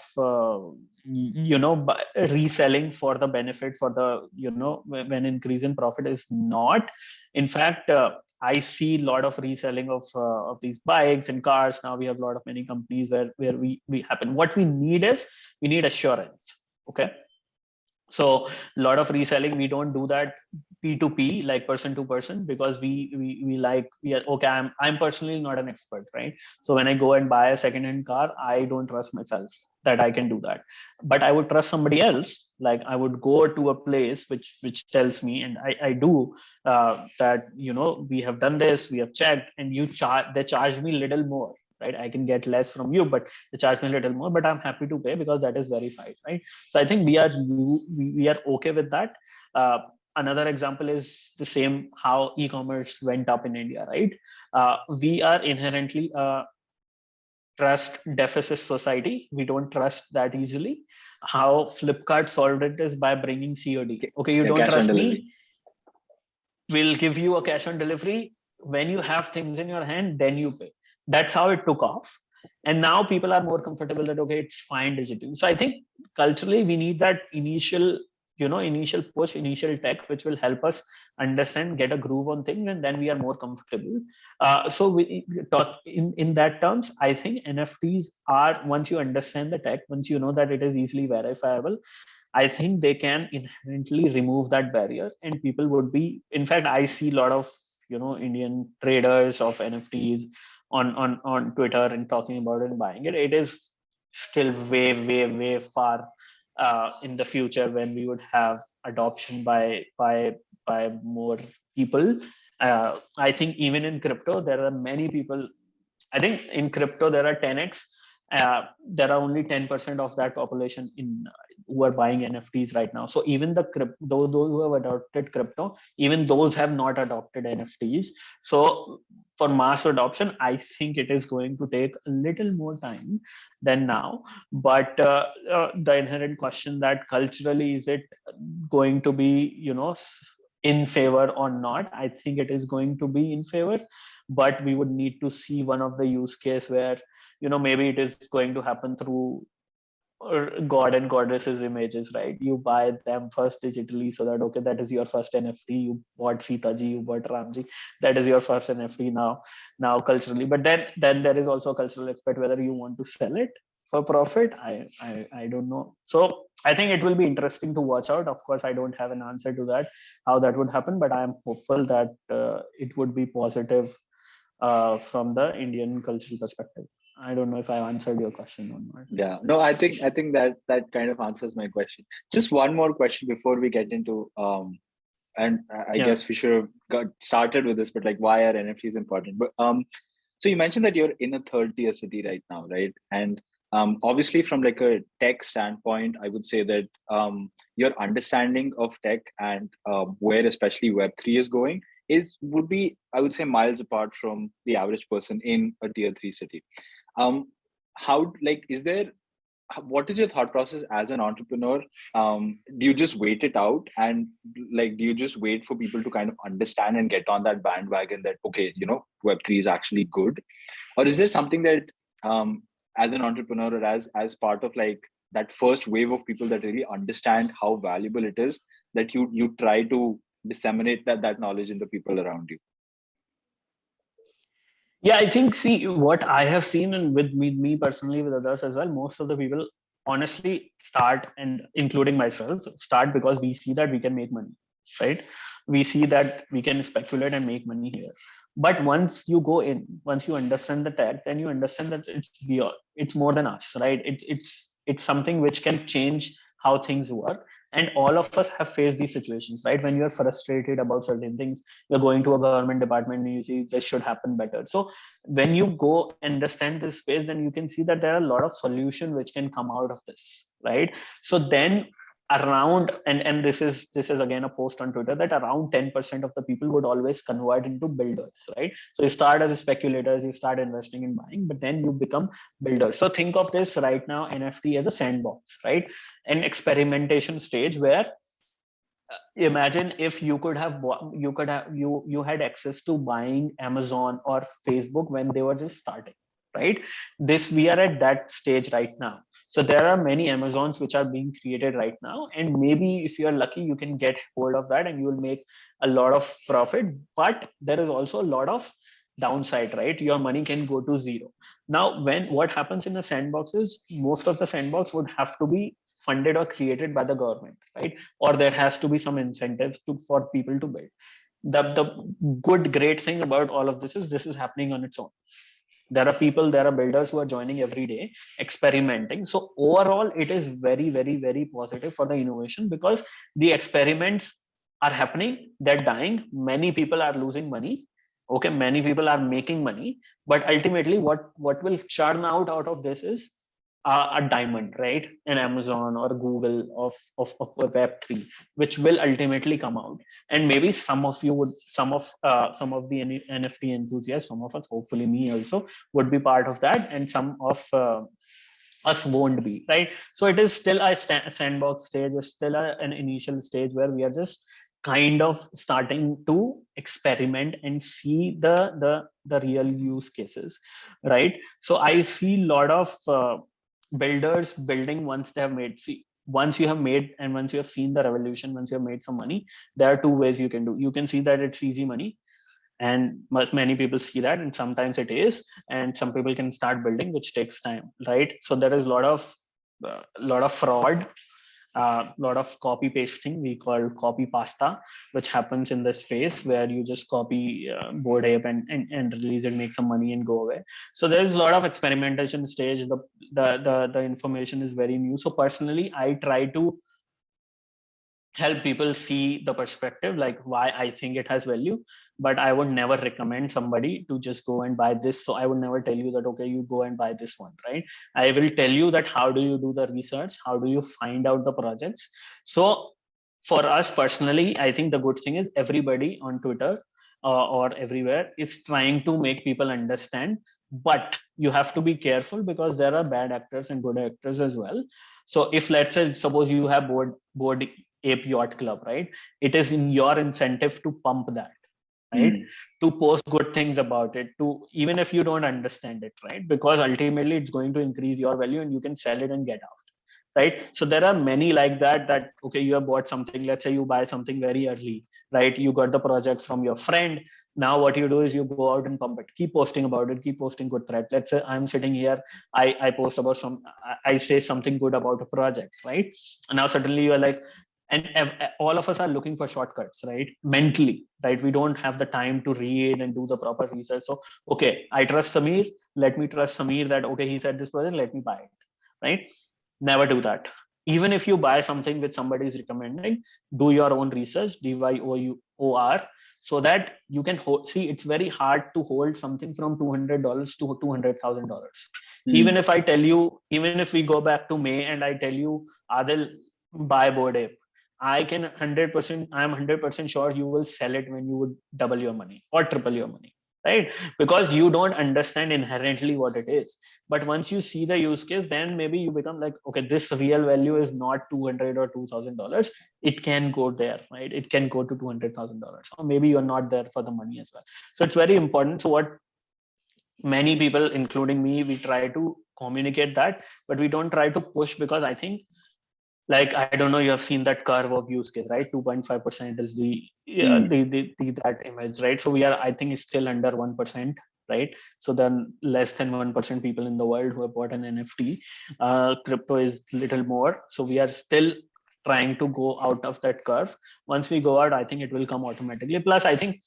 reselling for the benefit, for the when increase in profit is not. In fact, I see a lot of reselling of these bikes and cars. Now we have a lot of many companies where we happen. What we need is we need assurance. Okay. So a lot of reselling, we don't do that P2P, like person to person, because we are okay. I'm personally not an expert, right? So when I go and buy a second-hand car, I don't trust myself that I can do that. But I would trust somebody else. Like I would go to a place which tells me, and I do that. We have done this, we have checked, and they charge me little more. Right, I can get less from you, but they charge me a little more. But I'm happy to pay because that is verified, right? So I think we are okay with that. Another example is the same how e-commerce went up in India, right? We are inherently a trust deficit society. We don't trust that easily. How Flipkart solved it is by bringing COD. Okay, you don't trust me. We'll give you a cash on delivery. When you have things in your hand, then you pay. That's how it took off. And now people are more comfortable that, okay, it's fine digital. So I think culturally we need that initial push, initial tech, which will help us understand, get a groove on things, and then we are more comfortable. So we talk in that terms, I think NFTs are, once you understand the tech, once you know that it is easily verifiable, I think they can inherently remove that barrier, and people would be. In fact, I see a lot of Indian traders of NFTs on Twitter and talking about it and buying it. It is still way far in the future when we would have adoption by more people. I think even in crypto, there are many people. I think in crypto there are 10x. There are only 10% of that population who are buying NFTs right now. So even those who have adopted crypto, even those have not adopted NFTs. So for mass adoption, I think it is going to take a little more time than now. But the inherent question that culturally, is it going to be in favor or not? I think it is going to be in favor, but we would need to see one of the use case where maybe it is going to happen through god and goddesses images, right? You buy them first digitally, so that okay, that is your first NFT. You bought Sitaji, you bought Ramji, that is your first NFT now culturally. But then there is also a cultural aspect, whether you want to sell it for profit. I don't know. So I think it will be interesting to watch out. Of course, I don't have an answer to that, how that would happen, but I am hopeful that it would be positive from the Indian cultural perspective. I don't know if I answered your question or not. Yeah, no, I think that kind of answers my question. Just one more question before we get into and I guess we should have got started with this, but like, why are NFTs important? But so you mentioned that you're in a third tier city right now, right? And obviously from like a tech standpoint, I would say that your understanding of tech and where especially Web3 is going would be, I would say, miles apart from the average person in a tier 3 city. How, like, what is your thought process as an entrepreneur? Do you just wait it out, and like, do you just wait for people to kind of understand and get on that bandwagon that, okay, Web3 is actually good? Or is there something that as an entrepreneur, or as part of like that first wave of people that really understand how valuable it is, that you try to disseminate that knowledge in the people around you? Yeah, I think, see, what I have seen, and with me personally, with others as well, most of the people honestly start, and including myself, start because we see that we can make money, right? We see that we can speculate and make money here. But once you go in, once you understand the tech, then you understand that it's beyond, it's more than us, right? It's something which can change how things work. And all of us have faced these situations, right? When you're frustrated about certain things, you're going to a government department and you see this should happen better. So when you go understand this space, then you can see that there are a lot of solutions which can come out of this, right? So then around, and this is again a post on Twitter, that around 10% of the people would always convert into builders, right? So you start as a speculator, you start investing in buying, but then you become builders. So think of this right now, NFT as a sandbox, right? An experimentation stage where imagine if you could have you had access to buying Amazon or Facebook when they were just starting, right? This, we are at that stage right now. So there are many Amazons which are being created right now, and maybe if you're lucky you can get hold of that and you will make a lot of profit. But there is also a lot of downside, right? Your money can go to zero. Now when what happens in the sandbox is most of the sandbox would have to be funded or created by the government, right? Or there has to be some incentives for people to build. The good great thing about all of this is happening on its own. There are people, there are builders who are joining every day, experimenting. So overall it is very, very, very positive for the innovation, because the experiments are happening, they're dying, many people are losing money, okay, many people are making money, but ultimately what will churn out of this is a diamond, right? An Amazon or Google of Web3, which will ultimately come out. And maybe some of you would, some of the NFT enthusiasts, some of us, hopefully me also, would be part of that, and some of us won't be, right? So it is still a sandbox stage, it's still an initial stage where we are just kind of starting to experiment and see the real use cases, right? So I see a lot of builders building once they have made, see, once you have made and once you have seen the revolution, once you have made some money, there are two ways you can do. You can see that it's easy money, and many people see that, and sometimes it is, and some people can start building, which takes time, right? So there is a lot of fraud, a lot of copy pasting, we call copy pasta, which happens in the space where you just copy Bored Ape and release it, make some money and go away. So there's a lot of experimentation stage. The information is very new. So personally I try to help people see the perspective, like why I think it has value, but I would never recommend somebody to just go and buy this. So I would never tell you that, okay, you go and buy this one, right? I will tell you that how do you do the research, how do you find out the projects. So for us personally, I think the good thing is everybody on Twitter or everywhere is trying to make people understand, but you have to be careful because there are bad actors and good actors as well. So if, let's say, suppose you have board Ape Yacht Club, right? It is in your incentive to pump that, right? To post good things about it, to, even if you don't understand it, right? Because ultimately it's going to increase your value and you can sell it and get out, right? So there are many like that, okay, you have bought something, let's say you buy something very early, right? You got the projects from your friend. Now what you do is you go out and pump it, keep posting about it, keep posting good thread. Let's say I'm sitting here, I post about I say something good about a project, right? And now suddenly you're like, and all of us are looking for shortcuts, right? Mentally, right? We don't have the time to read and do the proper research. So okay, I trust Samir, let me trust Samir that, okay, he said this project, let me buy it, right? Never do that. Even if you buy something which somebody is recommending, do your own research, DYOR, so that you can see. It's very hard to hold something from $200 to $200,000. Even if I tell you, even if we go back to May and I tell you, Adil, buy Bored Ape, I can 100%, I'm 100% sure you will sell it when you would double your money or triple your money, right? Because you don't understand inherently what it is. But once you see the use case, then maybe you become like, okay, this real value is not $200 or $2,000. It can go there, right? It can go to $200,000, or maybe you're not there for the money as well. So it's very important. So what many people, including me, we try to communicate that, but we don't try to push, because I think, like, I don't know, you have seen that curve of use case, right? 2.5% is the that image, right? So we are, I think, still under 1%, right? So then less than 1% people in the world who have bought an NFT. Crypto is little more. So we are still trying to go out of that curve. Once we go out, I think it will come automatically. Plus, I think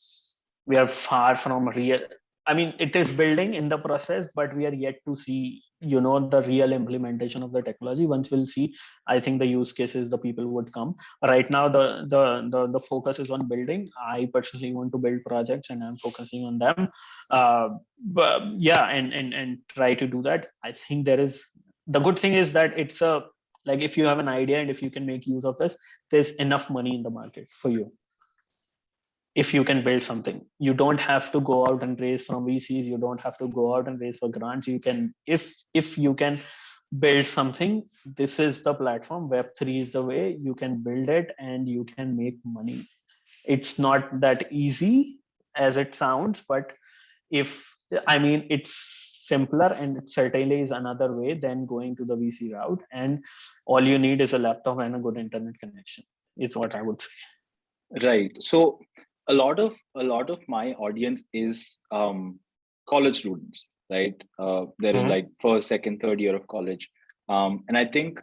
we are far from real. I mean, it is building in the process, but we are yet to see the real implementation of the technology. Once we'll see, I think the use cases, the people would come. Right now, the focus is on building. I personally want to build projects, and I'm focusing on them. But yeah, and try to do that. I think the good thing is that it's a, like, if you have an idea and if you can make use of this, there's enough money in the market for you. If you can build something, you don't have to go out and raise from VCs, you don't have to go out and raise for grants. You can, if you can build something, this is the platform. Web3 is the way. You can build it and you can make money. It's not that easy as it sounds, but it's simpler, and it certainly is another way than going to the VC route. And all you need is a laptop and a good internet connection, is what I would say. Right. So a lot of my audience is college students, right? They're in like first, second, third year of college, and I think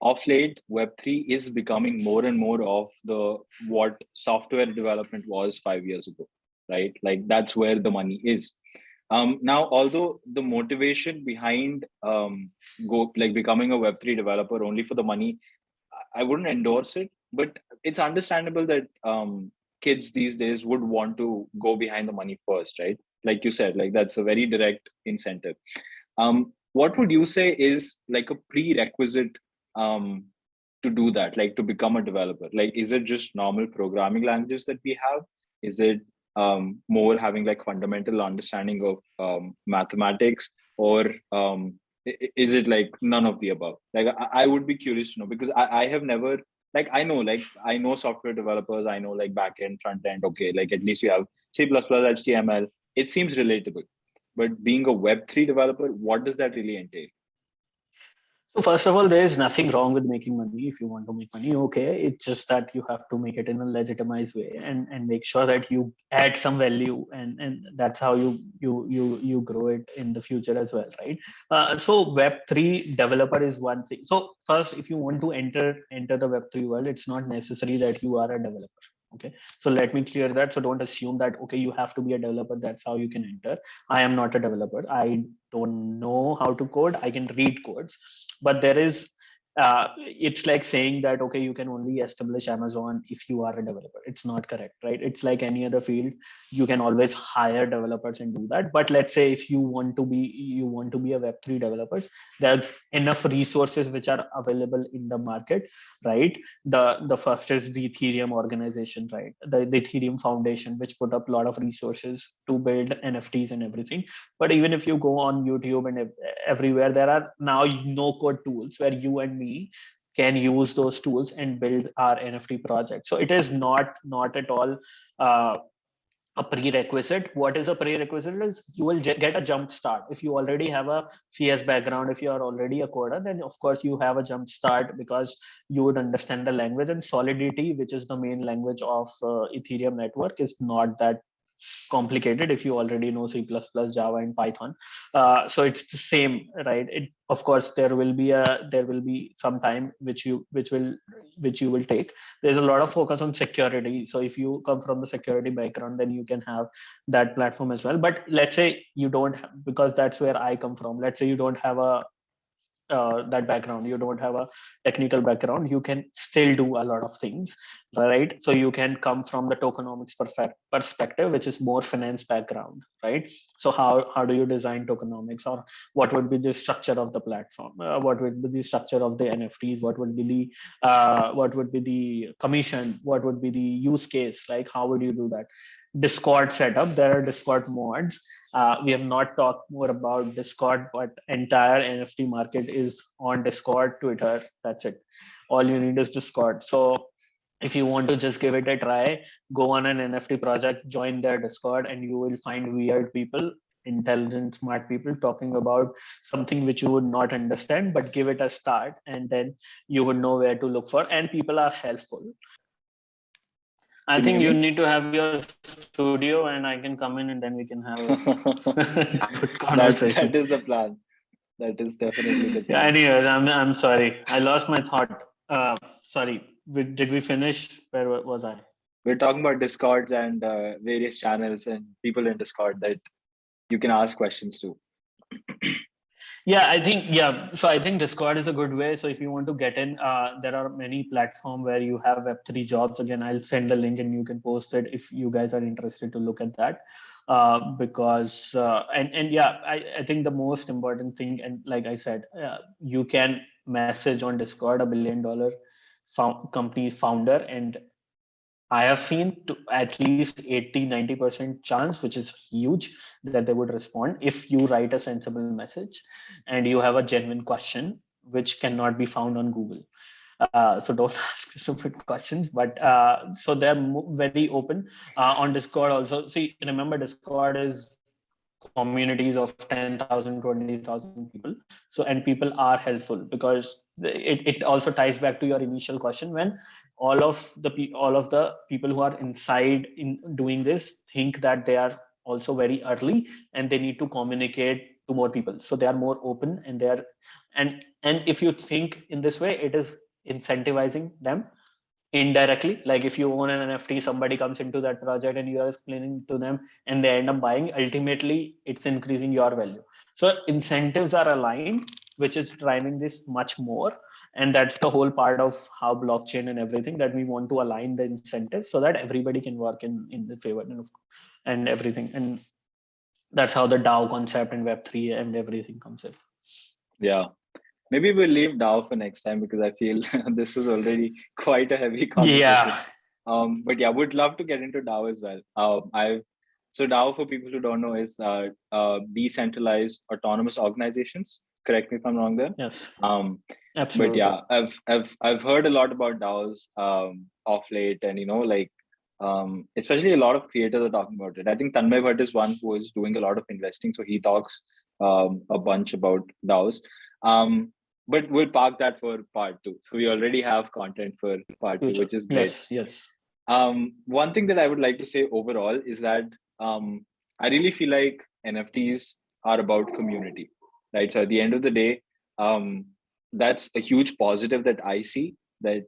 of late Web3 is becoming more and more of what software development was 5 years ago, right? Like that's where the money is. Now, although the motivation behind becoming a Web3 developer only for the money, I wouldn't endorse it, but it's understandable that kids these days would want to go behind the money first, right? Like you said, like that's a very direct incentive. What would you say is like a prerequisite to do that, like to become a developer? Like, is it just normal programming languages that we have? Is it more having like fundamental understanding of mathematics, or is it like none of the above? Like I would be curious to know, because I have never, like I know software developers, I know like back end, front end, okay, like at least you have C++, HTML, it seems relatable. But being a Web3 developer, what does that really entail? So first of all, there is nothing wrong with making money. If you want to make money, okay. It's just that you have to make it in a legitimized way, and make sure that you add some value, and that's how you grow it in the future as well, right? So Web3 developer is one thing. So first, if you want to enter the Web3 world, it's not necessary that you are a developer. Okay, so let me clear that. So don't assume that, okay, you have to be a developer, that's how you can enter. I am not a developer. I don't know how to code. I can read codes, but there is it's like saying that, okay, you can only establish Amazon if you are a developer. It's not correct, right? It's like any other field. You can always hire developers and do that. But let's say if you want to be a Web3 developer, there are enough resources which are available in the market, right? The first is the Ethereum organization, right? The Ethereum Foundation, which put up a lot of resources to build NFTs and everything. But even if you go on YouTube and everywhere, there are now no code tools where you and me can use those tools and build our NFT project. So it is not at all a prerequisite. What is a prerequisite is you will get a jump start. If you already have a CS background, if you are already a coder, then of course you have a jump start, because you would understand the language. And Solidity, which is the main language of Ethereum network, is not that complicated if you already know C++, Java, and Python. So it's the same, right? Of course there will be some time which you will take. There's a lot of focus on security. So if you come from the security background, then you can have that platform as well. But let's say you don't because that's where I come from. Let's say you don't have that background, you don't have a technical background, you can still do a lot of things, right? So you can come from the tokenomics perspective, which is more finance background, right? So how do you design tokenomics, or what would be the structure of the platform, what would be the structure of the NFTs, what would be the commission, what would be the use case, like how would you do that? Discord setup, there are Discord mods. We have not talked more about Discord, but entire NFT market is on Discord, Twitter. That's it. All you need is Discord. So if you want to just give it a try, go on an NFT project, join their Discord, and you will find weird people, intelligent, smart people talking about something which you would not understand, but give it a start, and then you would know where to look for. And people are helpful. I think you need to have your studio, and I can come in, and then we can have a good conversation. That is the plan. That is definitely the plan. Yeah, anyways, I'm sorry. I lost my thought. Sorry. Did we finish? Where was I? We're talking about Discords and various channels and people in Discord that you can ask questions to. Yeah, So I think Discord is a good way. So if you want to get in, there are many platforms where you have Web3 jobs. Again, I'll send the link and you can post it if you guys are interested to look at that. Because and yeah, I think the most important thing, and like I said, you can message on Discord $1 billion company founder, and I have seen to at least 80-90% chance, which is huge, that they would respond if you write a sensible message and you have a genuine question, which cannot be found on Google. So don't ask stupid questions, but so they're very open on Discord also. See, remember, Discord is communities of 10,000, 20,000 people. So, and people are helpful because it also ties back to your initial question, when all of the people who are inside in doing this think that they are also very early and they need to communicate to more people. So they are more open, and they are, and if you think in this way, it is incentivizing them indirectly. Like if you own an NFT, somebody comes into that project and you are explaining to them and they end up buying, ultimately it's increasing your value. So incentives are aligned, which is driving this much more. And that's the whole part of how blockchain and everything, that we want to align the incentives so that everybody can work in the favor and everything. And that's how the DAO concept and Web3 and everything comes in. Yeah. Maybe we'll leave DAO for next time, because I feel this was already quite a heavy conversation. But yeah, would love to get into DAO as well. So DAO, for people who don't know, is decentralized autonomous organizations. Correct me if I'm wrong there. Yes. But Absolutely. yeah, I've heard a lot about DAOs of late, and especially a lot of creators are talking about it. I think Tanmay Bhatt is one who is doing a lot of investing, so he talks a bunch about DAOs. But we'll park that for part 2. So we already have content for part 2, which is great. Yes. One thing that I would like to say overall is that I really feel like NFTs are about community, right? So at the end of the day, that's a huge positive that I see, that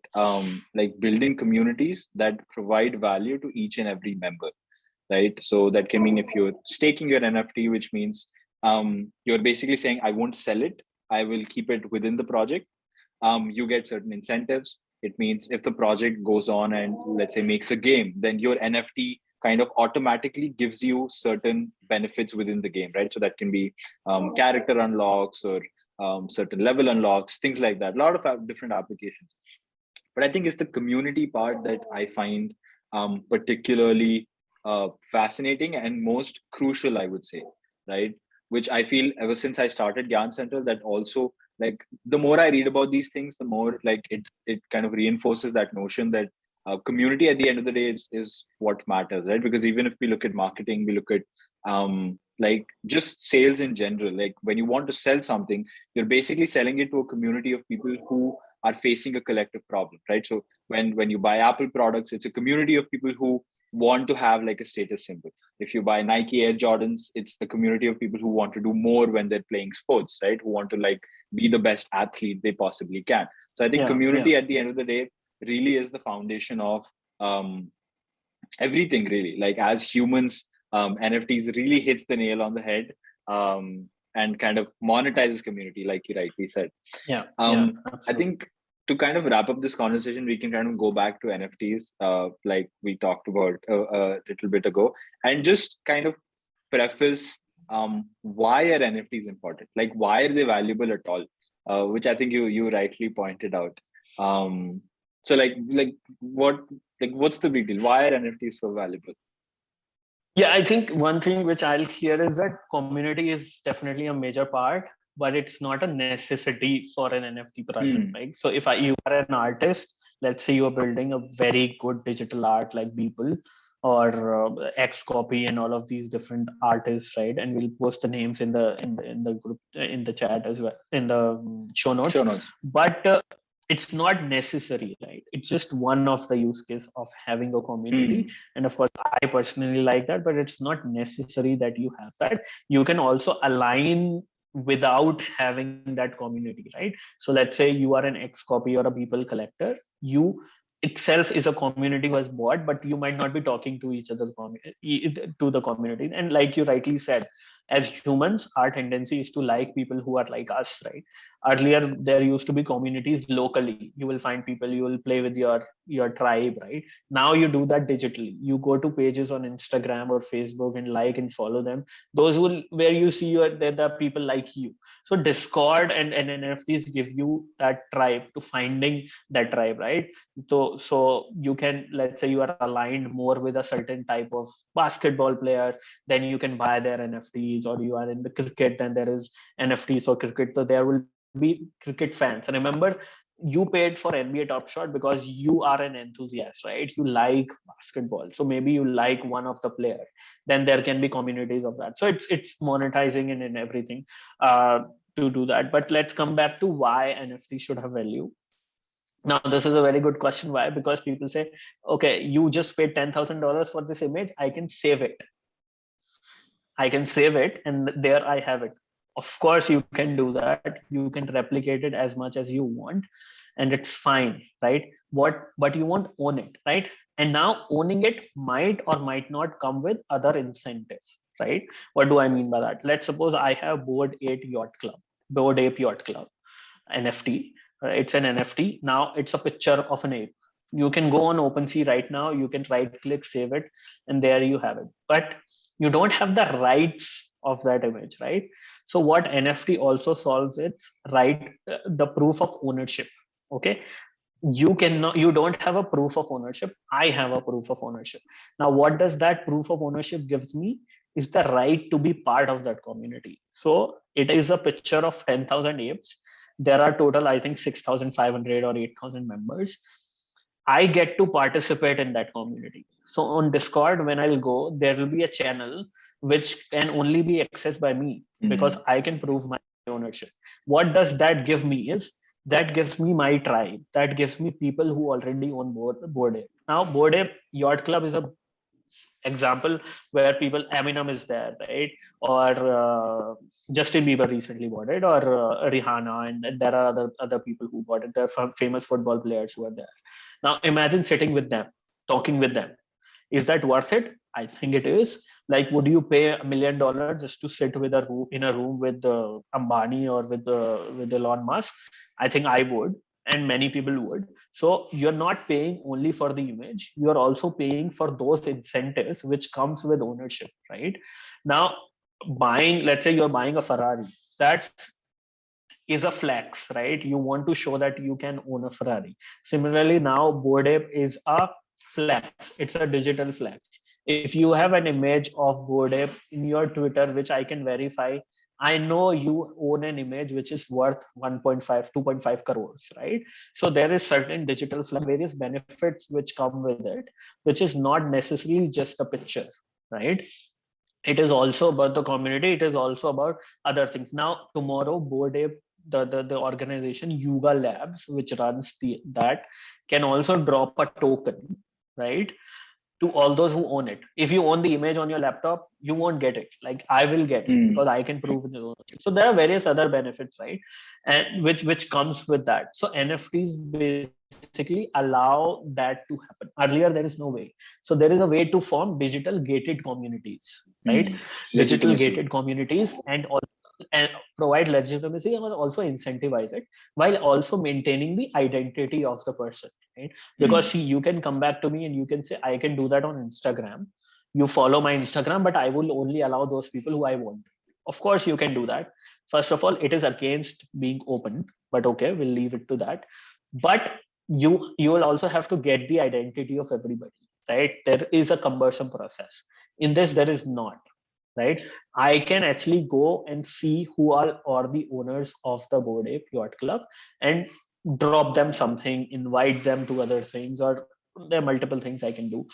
like building communities that provide value to each and every member, right? So that can mean if you're staking your NFT, which means you're basically saying, I won't sell it, I will keep it within the project. You get certain incentives. It means if the project goes on and let's say makes a game, then your NFT kind of automatically gives you certain benefits within the game, right? So that can be character unlocks or certain level unlocks, things like that. A lot of different applications. But I think it's the community part that I find particularly fascinating and most crucial, I would say, right? Which I feel ever since I started GyaanCentral, that also, like, the more I read about these things, the more like it kind of reinforces that notion that community at the end of the day is what matters, right? Because even if we look at marketing, we look at like just sales in general, like when you want to sell something, you're basically selling it to a community of people who are facing a collective problem, right? So when you buy Apple products, it's a community of people who want to have like a status symbol. If you buy Nike Air Jordans, it's the community of people who want to do more when they're playing sports, right? Who want to like be the best athlete they possibly can. So I think community at the end of the day really is the foundation of everything, really. Like as humans, NFTs really hits the nail on the head and kind of monetizes community, like you rightly said. I think to kind of wrap up this conversation, we can kind of go back to NFTs, like we talked about a little bit ago, and just kind of preface why are NFTs important? Like, why are they valuable at all? Which I think you rightly pointed out. So what's the big deal? Why are NFTs so valuable? Yeah, I think one thing which I'll share is that community is definitely a major part, but it's not a necessity for an NFT project, right? So if you are an artist, let's say you're building a very good digital art like Beeple or X Copy and all of these different artists, right? And we'll post the names in the group, in the chat as well, in the show notes. But it's not necessary, right? It's just one of the use case of having a community. And of course, I personally like that, but it's not necessary that you have that. You can also align without having that community, right? So let's say you are an X Copy or a Beeple collector. You itself is a community who has bought, but you might not be talking to each other's to the community. And like you rightly said, as humans, our tendency is to like people who are like us, right? Earlier, there used to be communities locally. You will find people, you will play with your tribe, right? Now you do that digitally. You go to pages on Instagram or Facebook and like and follow them. Those will where you see the people like you. So Discord and NFTs give you that tribe to finding that tribe, right? So you can, let's say you are aligned more with a certain type of basketball player, then you can buy their NFTs, or you are in the cricket and there is NFTs for cricket. So there will be cricket fans. And remember, you paid for NBA Top Shot because you are an enthusiast, right? You like basketball. So maybe you like one of the players. Then there can be communities of that. So it's monetizing and everything to do that. But let's come back to why NFT should have value. Now, this is a very good question. Why? Because people say, okay, you just paid $10,000 for this image. I can save it. I can save it and there I have it. Of course, you can do that. You can replicate it as much as you want, and it's fine, right? But you won't own it, right? And now owning it might or might not come with other incentives, right? What do I mean by that? Let's suppose I have Bored Ape Yacht Club NFT. It's an NFT. Now it's a picture of an ape. You can go on OpenSea right now. You can right click, save it, and there you have it. But you don't have the rights of that image, right? So what NFT also solves is the proof of ownership. Okay, you don't have a proof of ownership. I have a proof of ownership. Now what does that proof of ownership gives me is the right to be part of that community. So it is a picture of 10,000 apes. There are total, I think, 6,500 or 8,000 members. I get to participate in that community. So on Discord, when I'll go, there will be a channel which can only be accessed by me because I can prove my ownership. What does that give me is that gives me my tribe. That gives me people who already own Bored Ape. Now, Bored Ape Yacht Club is a example where people, Eminem is there, right? Or Justin Bieber recently bought it, or Rihanna, and there are other people who bought it. There are famous football players who are there. Now imagine sitting with them, talking with them. Is that worth it? I think it is. Like, would you pay $1 million just to sit with in a room with Ambani or with Elon Musk? I think I would, and many people would. So you're not paying only for the image; you're also paying for those incentives which comes with ownership, right? Now, let's say you're buying a Ferrari. That is a flex, right? You want to show that you can own a Ferrari. Similarly, now Bored Ape is a flex. It's a digital flex. If you have an image of Bored Ape in your Twitter, which I can verify, I know you own an image which is worth 1.5, 2.5 crores, right? So there is certain digital flex, various benefits which come with it, which is not necessarily just a picture, right? It is also about the community. It is also about other things. Now, tomorrow, Bored Ape, the organization Yuga Labs, which runs that, can also drop a token, right, to all those who own it. If you own the image on your laptop, you won't get it. Like, I will get it because I can prove it. So there are various other benefits, right, and which comes with that. So NFTs basically allow that to happen. Earlier, there is no way. So there is a way to form digital gated communities, right? Digital gated communities, and provide legitimacy and also incentivize it while also maintaining the identity of the person, right? Because you can come back to me and you can say, I can do that on Instagram. You follow my Instagram, but I will only allow those people who I want. Of course, you can do that. First of all, it is against being open, but okay, we'll leave it to that. But you will also have to get the identity of everybody, right? There is a cumbersome process. In this, there is not, right? I can actually go and see who are the owners of the Bored Ape Yacht Club and drop them something, invite them to other things, or there are multiple things I can do,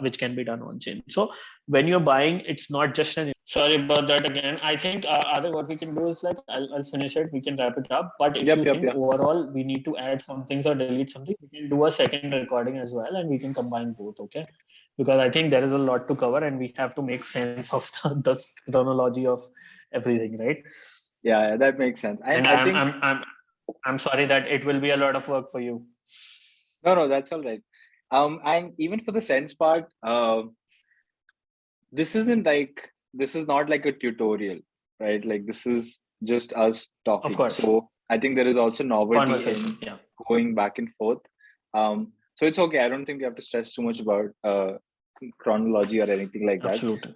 which can be done on chain. So when you're buying, it's not just an. Sorry about that again. I think other what we can do is like I'll finish it. We can wrap it up. But if you think overall we need to add some things or delete something, we can do a second recording as well, and we can combine both. Okay. Because I think there is a lot to cover and we have to make sense of the chronology of everything, right? Yeah, that makes sense. And I think I'm sorry that it will be a lot of work for you. No, that's all right. And even for the sense part, this isn't like this is not like a tutorial, right? Like this is just us talking. Of course. So I think there is also novelty in Yeah. going back and forth. So it's okay. I don't think we have to stress too much about chronology or anything like that. Absolutely.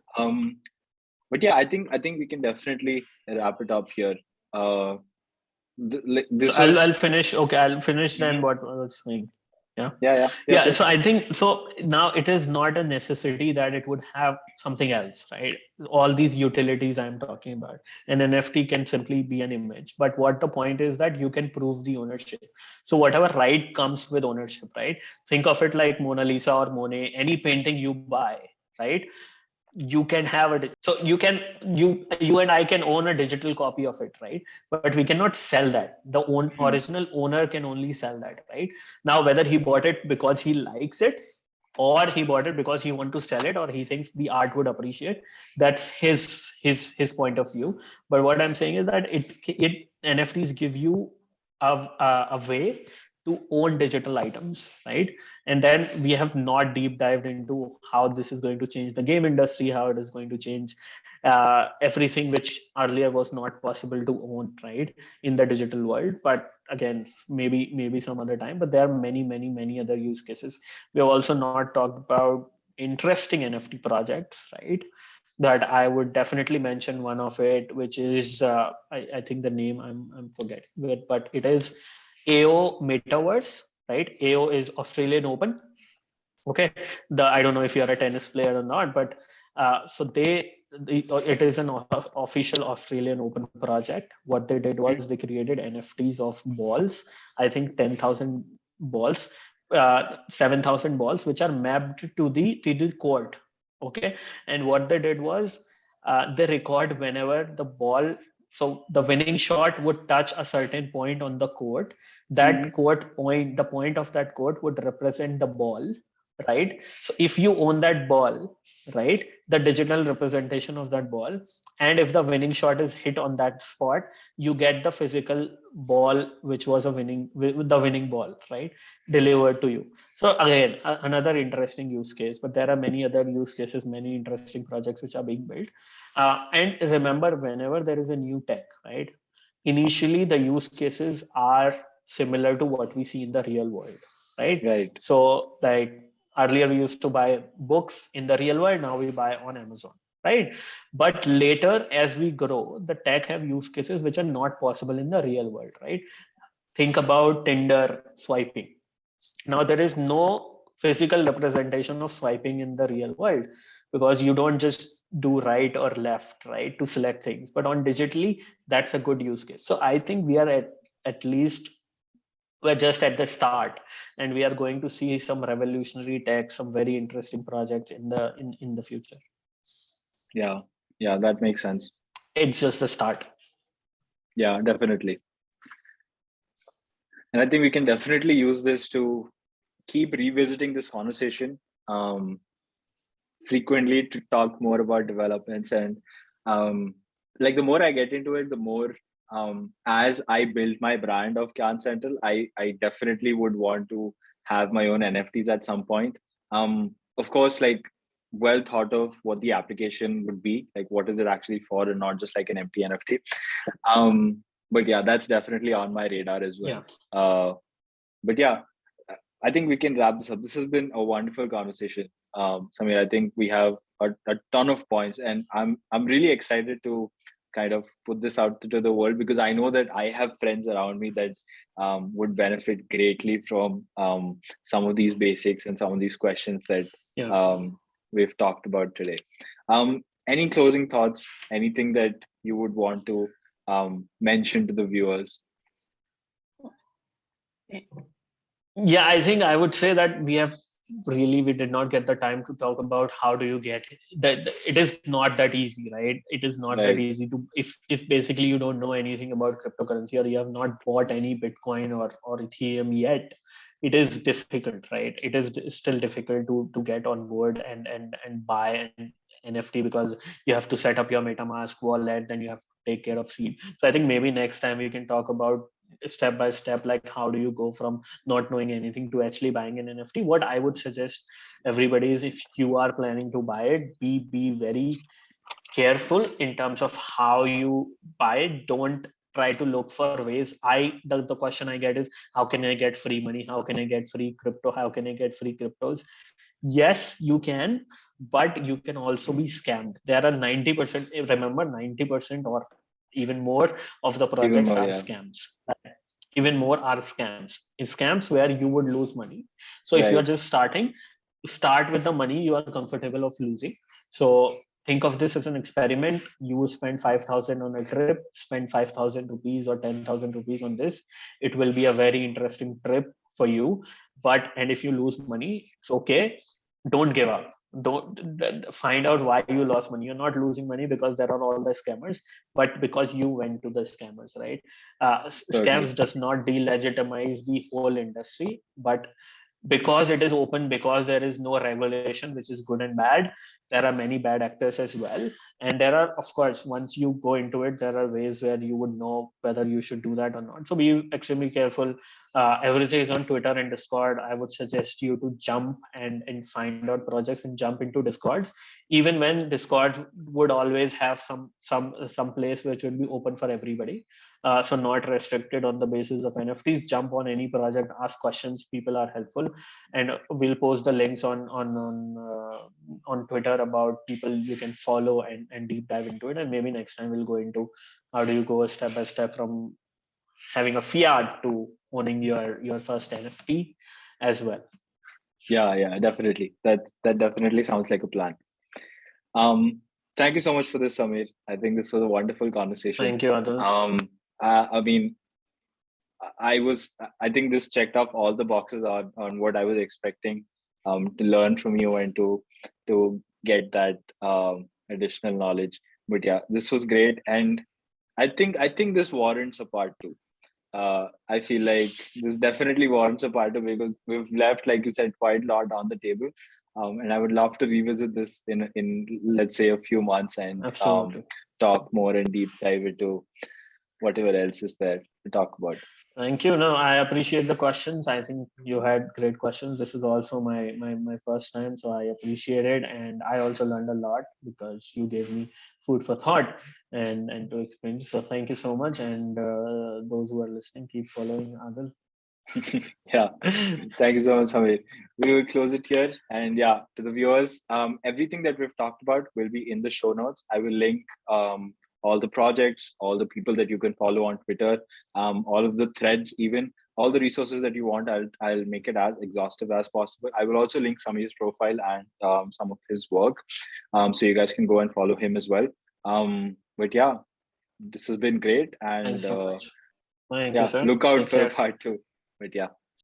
But yeah, I think we can definitely wrap it up here. This So was... I'll finish. Okay, I'll finish then what I was saying. Yeah. So I think so now it is not a necessity that it would have something else, right? All these utilities I'm talking about. An NFT can simply be an image. But what the point is that you can prove the ownership. So whatever right comes with ownership, right? Think of it like Mona Lisa or Monet, any painting you buy, right? You can have it, so you and I can own a digital copy of it, right? But we cannot sell that. The original owner can only sell that, right? Now whether he bought it because he likes it, or he bought it because he want to sell it, or he thinks the art would appreciate, that's his point of view. But what I'm saying is that it NFTs give you a way to own digital items, right? And then we have not deep dived into how this is going to change the game industry, how it is going to change everything which earlier was not possible to own, right, in the digital world. But again, maybe some other time. But there are many other use cases. We have also not talked about interesting NFT projects, right? That I would definitely mention one of it, which is I think the name I'm forgetting, but it is AO Metaverse, right? AO is Australian Open. Okay, I don't know if you're a tennis player or not, but so it is an official Australian Open project. What they did was they created NFTs of balls. I think 10,000 balls, 7,000 balls, which are mapped to the court. Okay, and what they did was they record whenever the ball. So the winning shot would touch a certain point on the court. That court point, the point of that court would represent the ball, right? So if you own that ball, right, the digital representation of that ball, and if the winning shot is hit on that spot, you get the physical ball, which was the winning ball, right, delivered to you. So again, another interesting use case. But there are many other use cases, many interesting projects which are being built. And remember, whenever there is a new tech, right, initially the use cases are similar to what we see in the real world, right? So like earlier we used to buy books in the real world, now we buy on Amazon, right? But later, as we grow, the tech have use cases which are not possible in the real world, right? Think about Tinder swiping. Now there is no physical representation of swiping in the real world, because you don't just do right or left, right, to select things. But on digitally, that's a good use case. So I think we are at least we're just at the start, and we are going to see some revolutionary tech, some very interesting projects in the future. Yeah, that makes sense. It's just the start. Yeah, definitely. And I think we can definitely use this to keep revisiting this conversation frequently, to talk more about developments. And like the more I get into it, the more as I build my brand of GyaanCentral, I definitely would want to have my own NFTs at some point. Of course, like well thought of what the application would be, like what is it actually for, and not just like an empty NFT. But yeah, that's definitely on my radar as well. But yeah, I think we can wrap this up. This has been a wonderful conversation. Samir, I think we have a ton of points, and I'm really excited to kind of put this out to the world, because I know that I have friends around me that would benefit greatly from some of these basics and some of these questions that we've talked about today. Any closing thoughts? Anything that you would want to mention to the viewers? Yeah, I think I would say that we did not get the time to talk about how do you get it. It is not that easy, right? It is not that easy to, if basically you don't know anything about cryptocurrency, or you have not bought any Bitcoin or Ethereum yet, it is difficult, right? It is still difficult to get on board and buy an NFT, because you have to set up your MetaMask wallet, then you have to take care of seed. So I think maybe next time we can talk about step by step, like how do you go from not knowing anything to actually buying an NFT. What I would suggest everybody is, if you are planning to buy it, be very careful in terms of how you buy it. Don't try to look for ways. The question I get is, how can I get free money? How can I get free crypto? How can I get free cryptos? Yes, you can, but you can also be scammed. There are 90%, remember, 90% or even more of the Even projects more, are yeah. scams. Even more are scams. In scams where you would lose money. So if you're Right. just starting, start with the money you are comfortable of losing. So think of this as an experiment. You spend 5,000 on a trip, spend 5,000 rupees or 10,000 rupees on this. It will be a very interesting trip for you. And if you lose money, it's okay. Don't give up. Don't find out why you lost money. You're not losing money because there are all the scammers, but because you went to the scammers, right? Totally. Scams does not delegitimize the whole industry, but because it is open, because there is no regulation, which is good and bad, there are many bad actors as well. And there are, of course, once you go into it, there are ways where you would know whether you should do that or not. So be extremely careful. Everything is on Twitter and Discord. I would suggest you to jump and find out projects and jump into Discords, even when Discord would always have some place which would be open for everybody. So not restricted on the basis of NFTs. Jump on any project, ask questions. People are helpful, and we'll post the links on Twitter about people you can follow and deep dive into it. And maybe next time we'll go into how do you go step by step from having a fiat to owning your first NFT as well. Yeah, definitely. That definitely sounds like a plan. Thank you so much for this, Samir. I think this was a wonderful conversation. Thank you, Adil. I mean, I think this checked off all the boxes on what I was expecting to learn from you and to get that additional knowledge. But yeah, this was great, and I think this warrants a part two. I feel like this definitely warrants a part two because we've left, like you said, quite a lot on the table. And I would love to revisit this in let's say a few months and talk more and deep dive into whatever else is there to talk about. Thank you. No, I appreciate the questions. I think you had great questions. This is also my first time, so I appreciate it, and I also learned a lot because you gave me food for thought and to explain. So thank you so much, and those who are listening, keep following Adil. Yeah, thank you so much, Hamir. We will close it here, and yeah, to the viewers, everything that we've talked about will be in the show notes. I will link all the projects, all the people that you can follow on Twitter, all of the threads, even all the resources that you want. I'll make it as exhaustive as possible. I will also link Samir's profile and some of his work, so you guys can go and follow him as well. But yeah, this has been great, and Thanks so much. Thank yeah, you, sir. look out Take for care. part two. But yeah.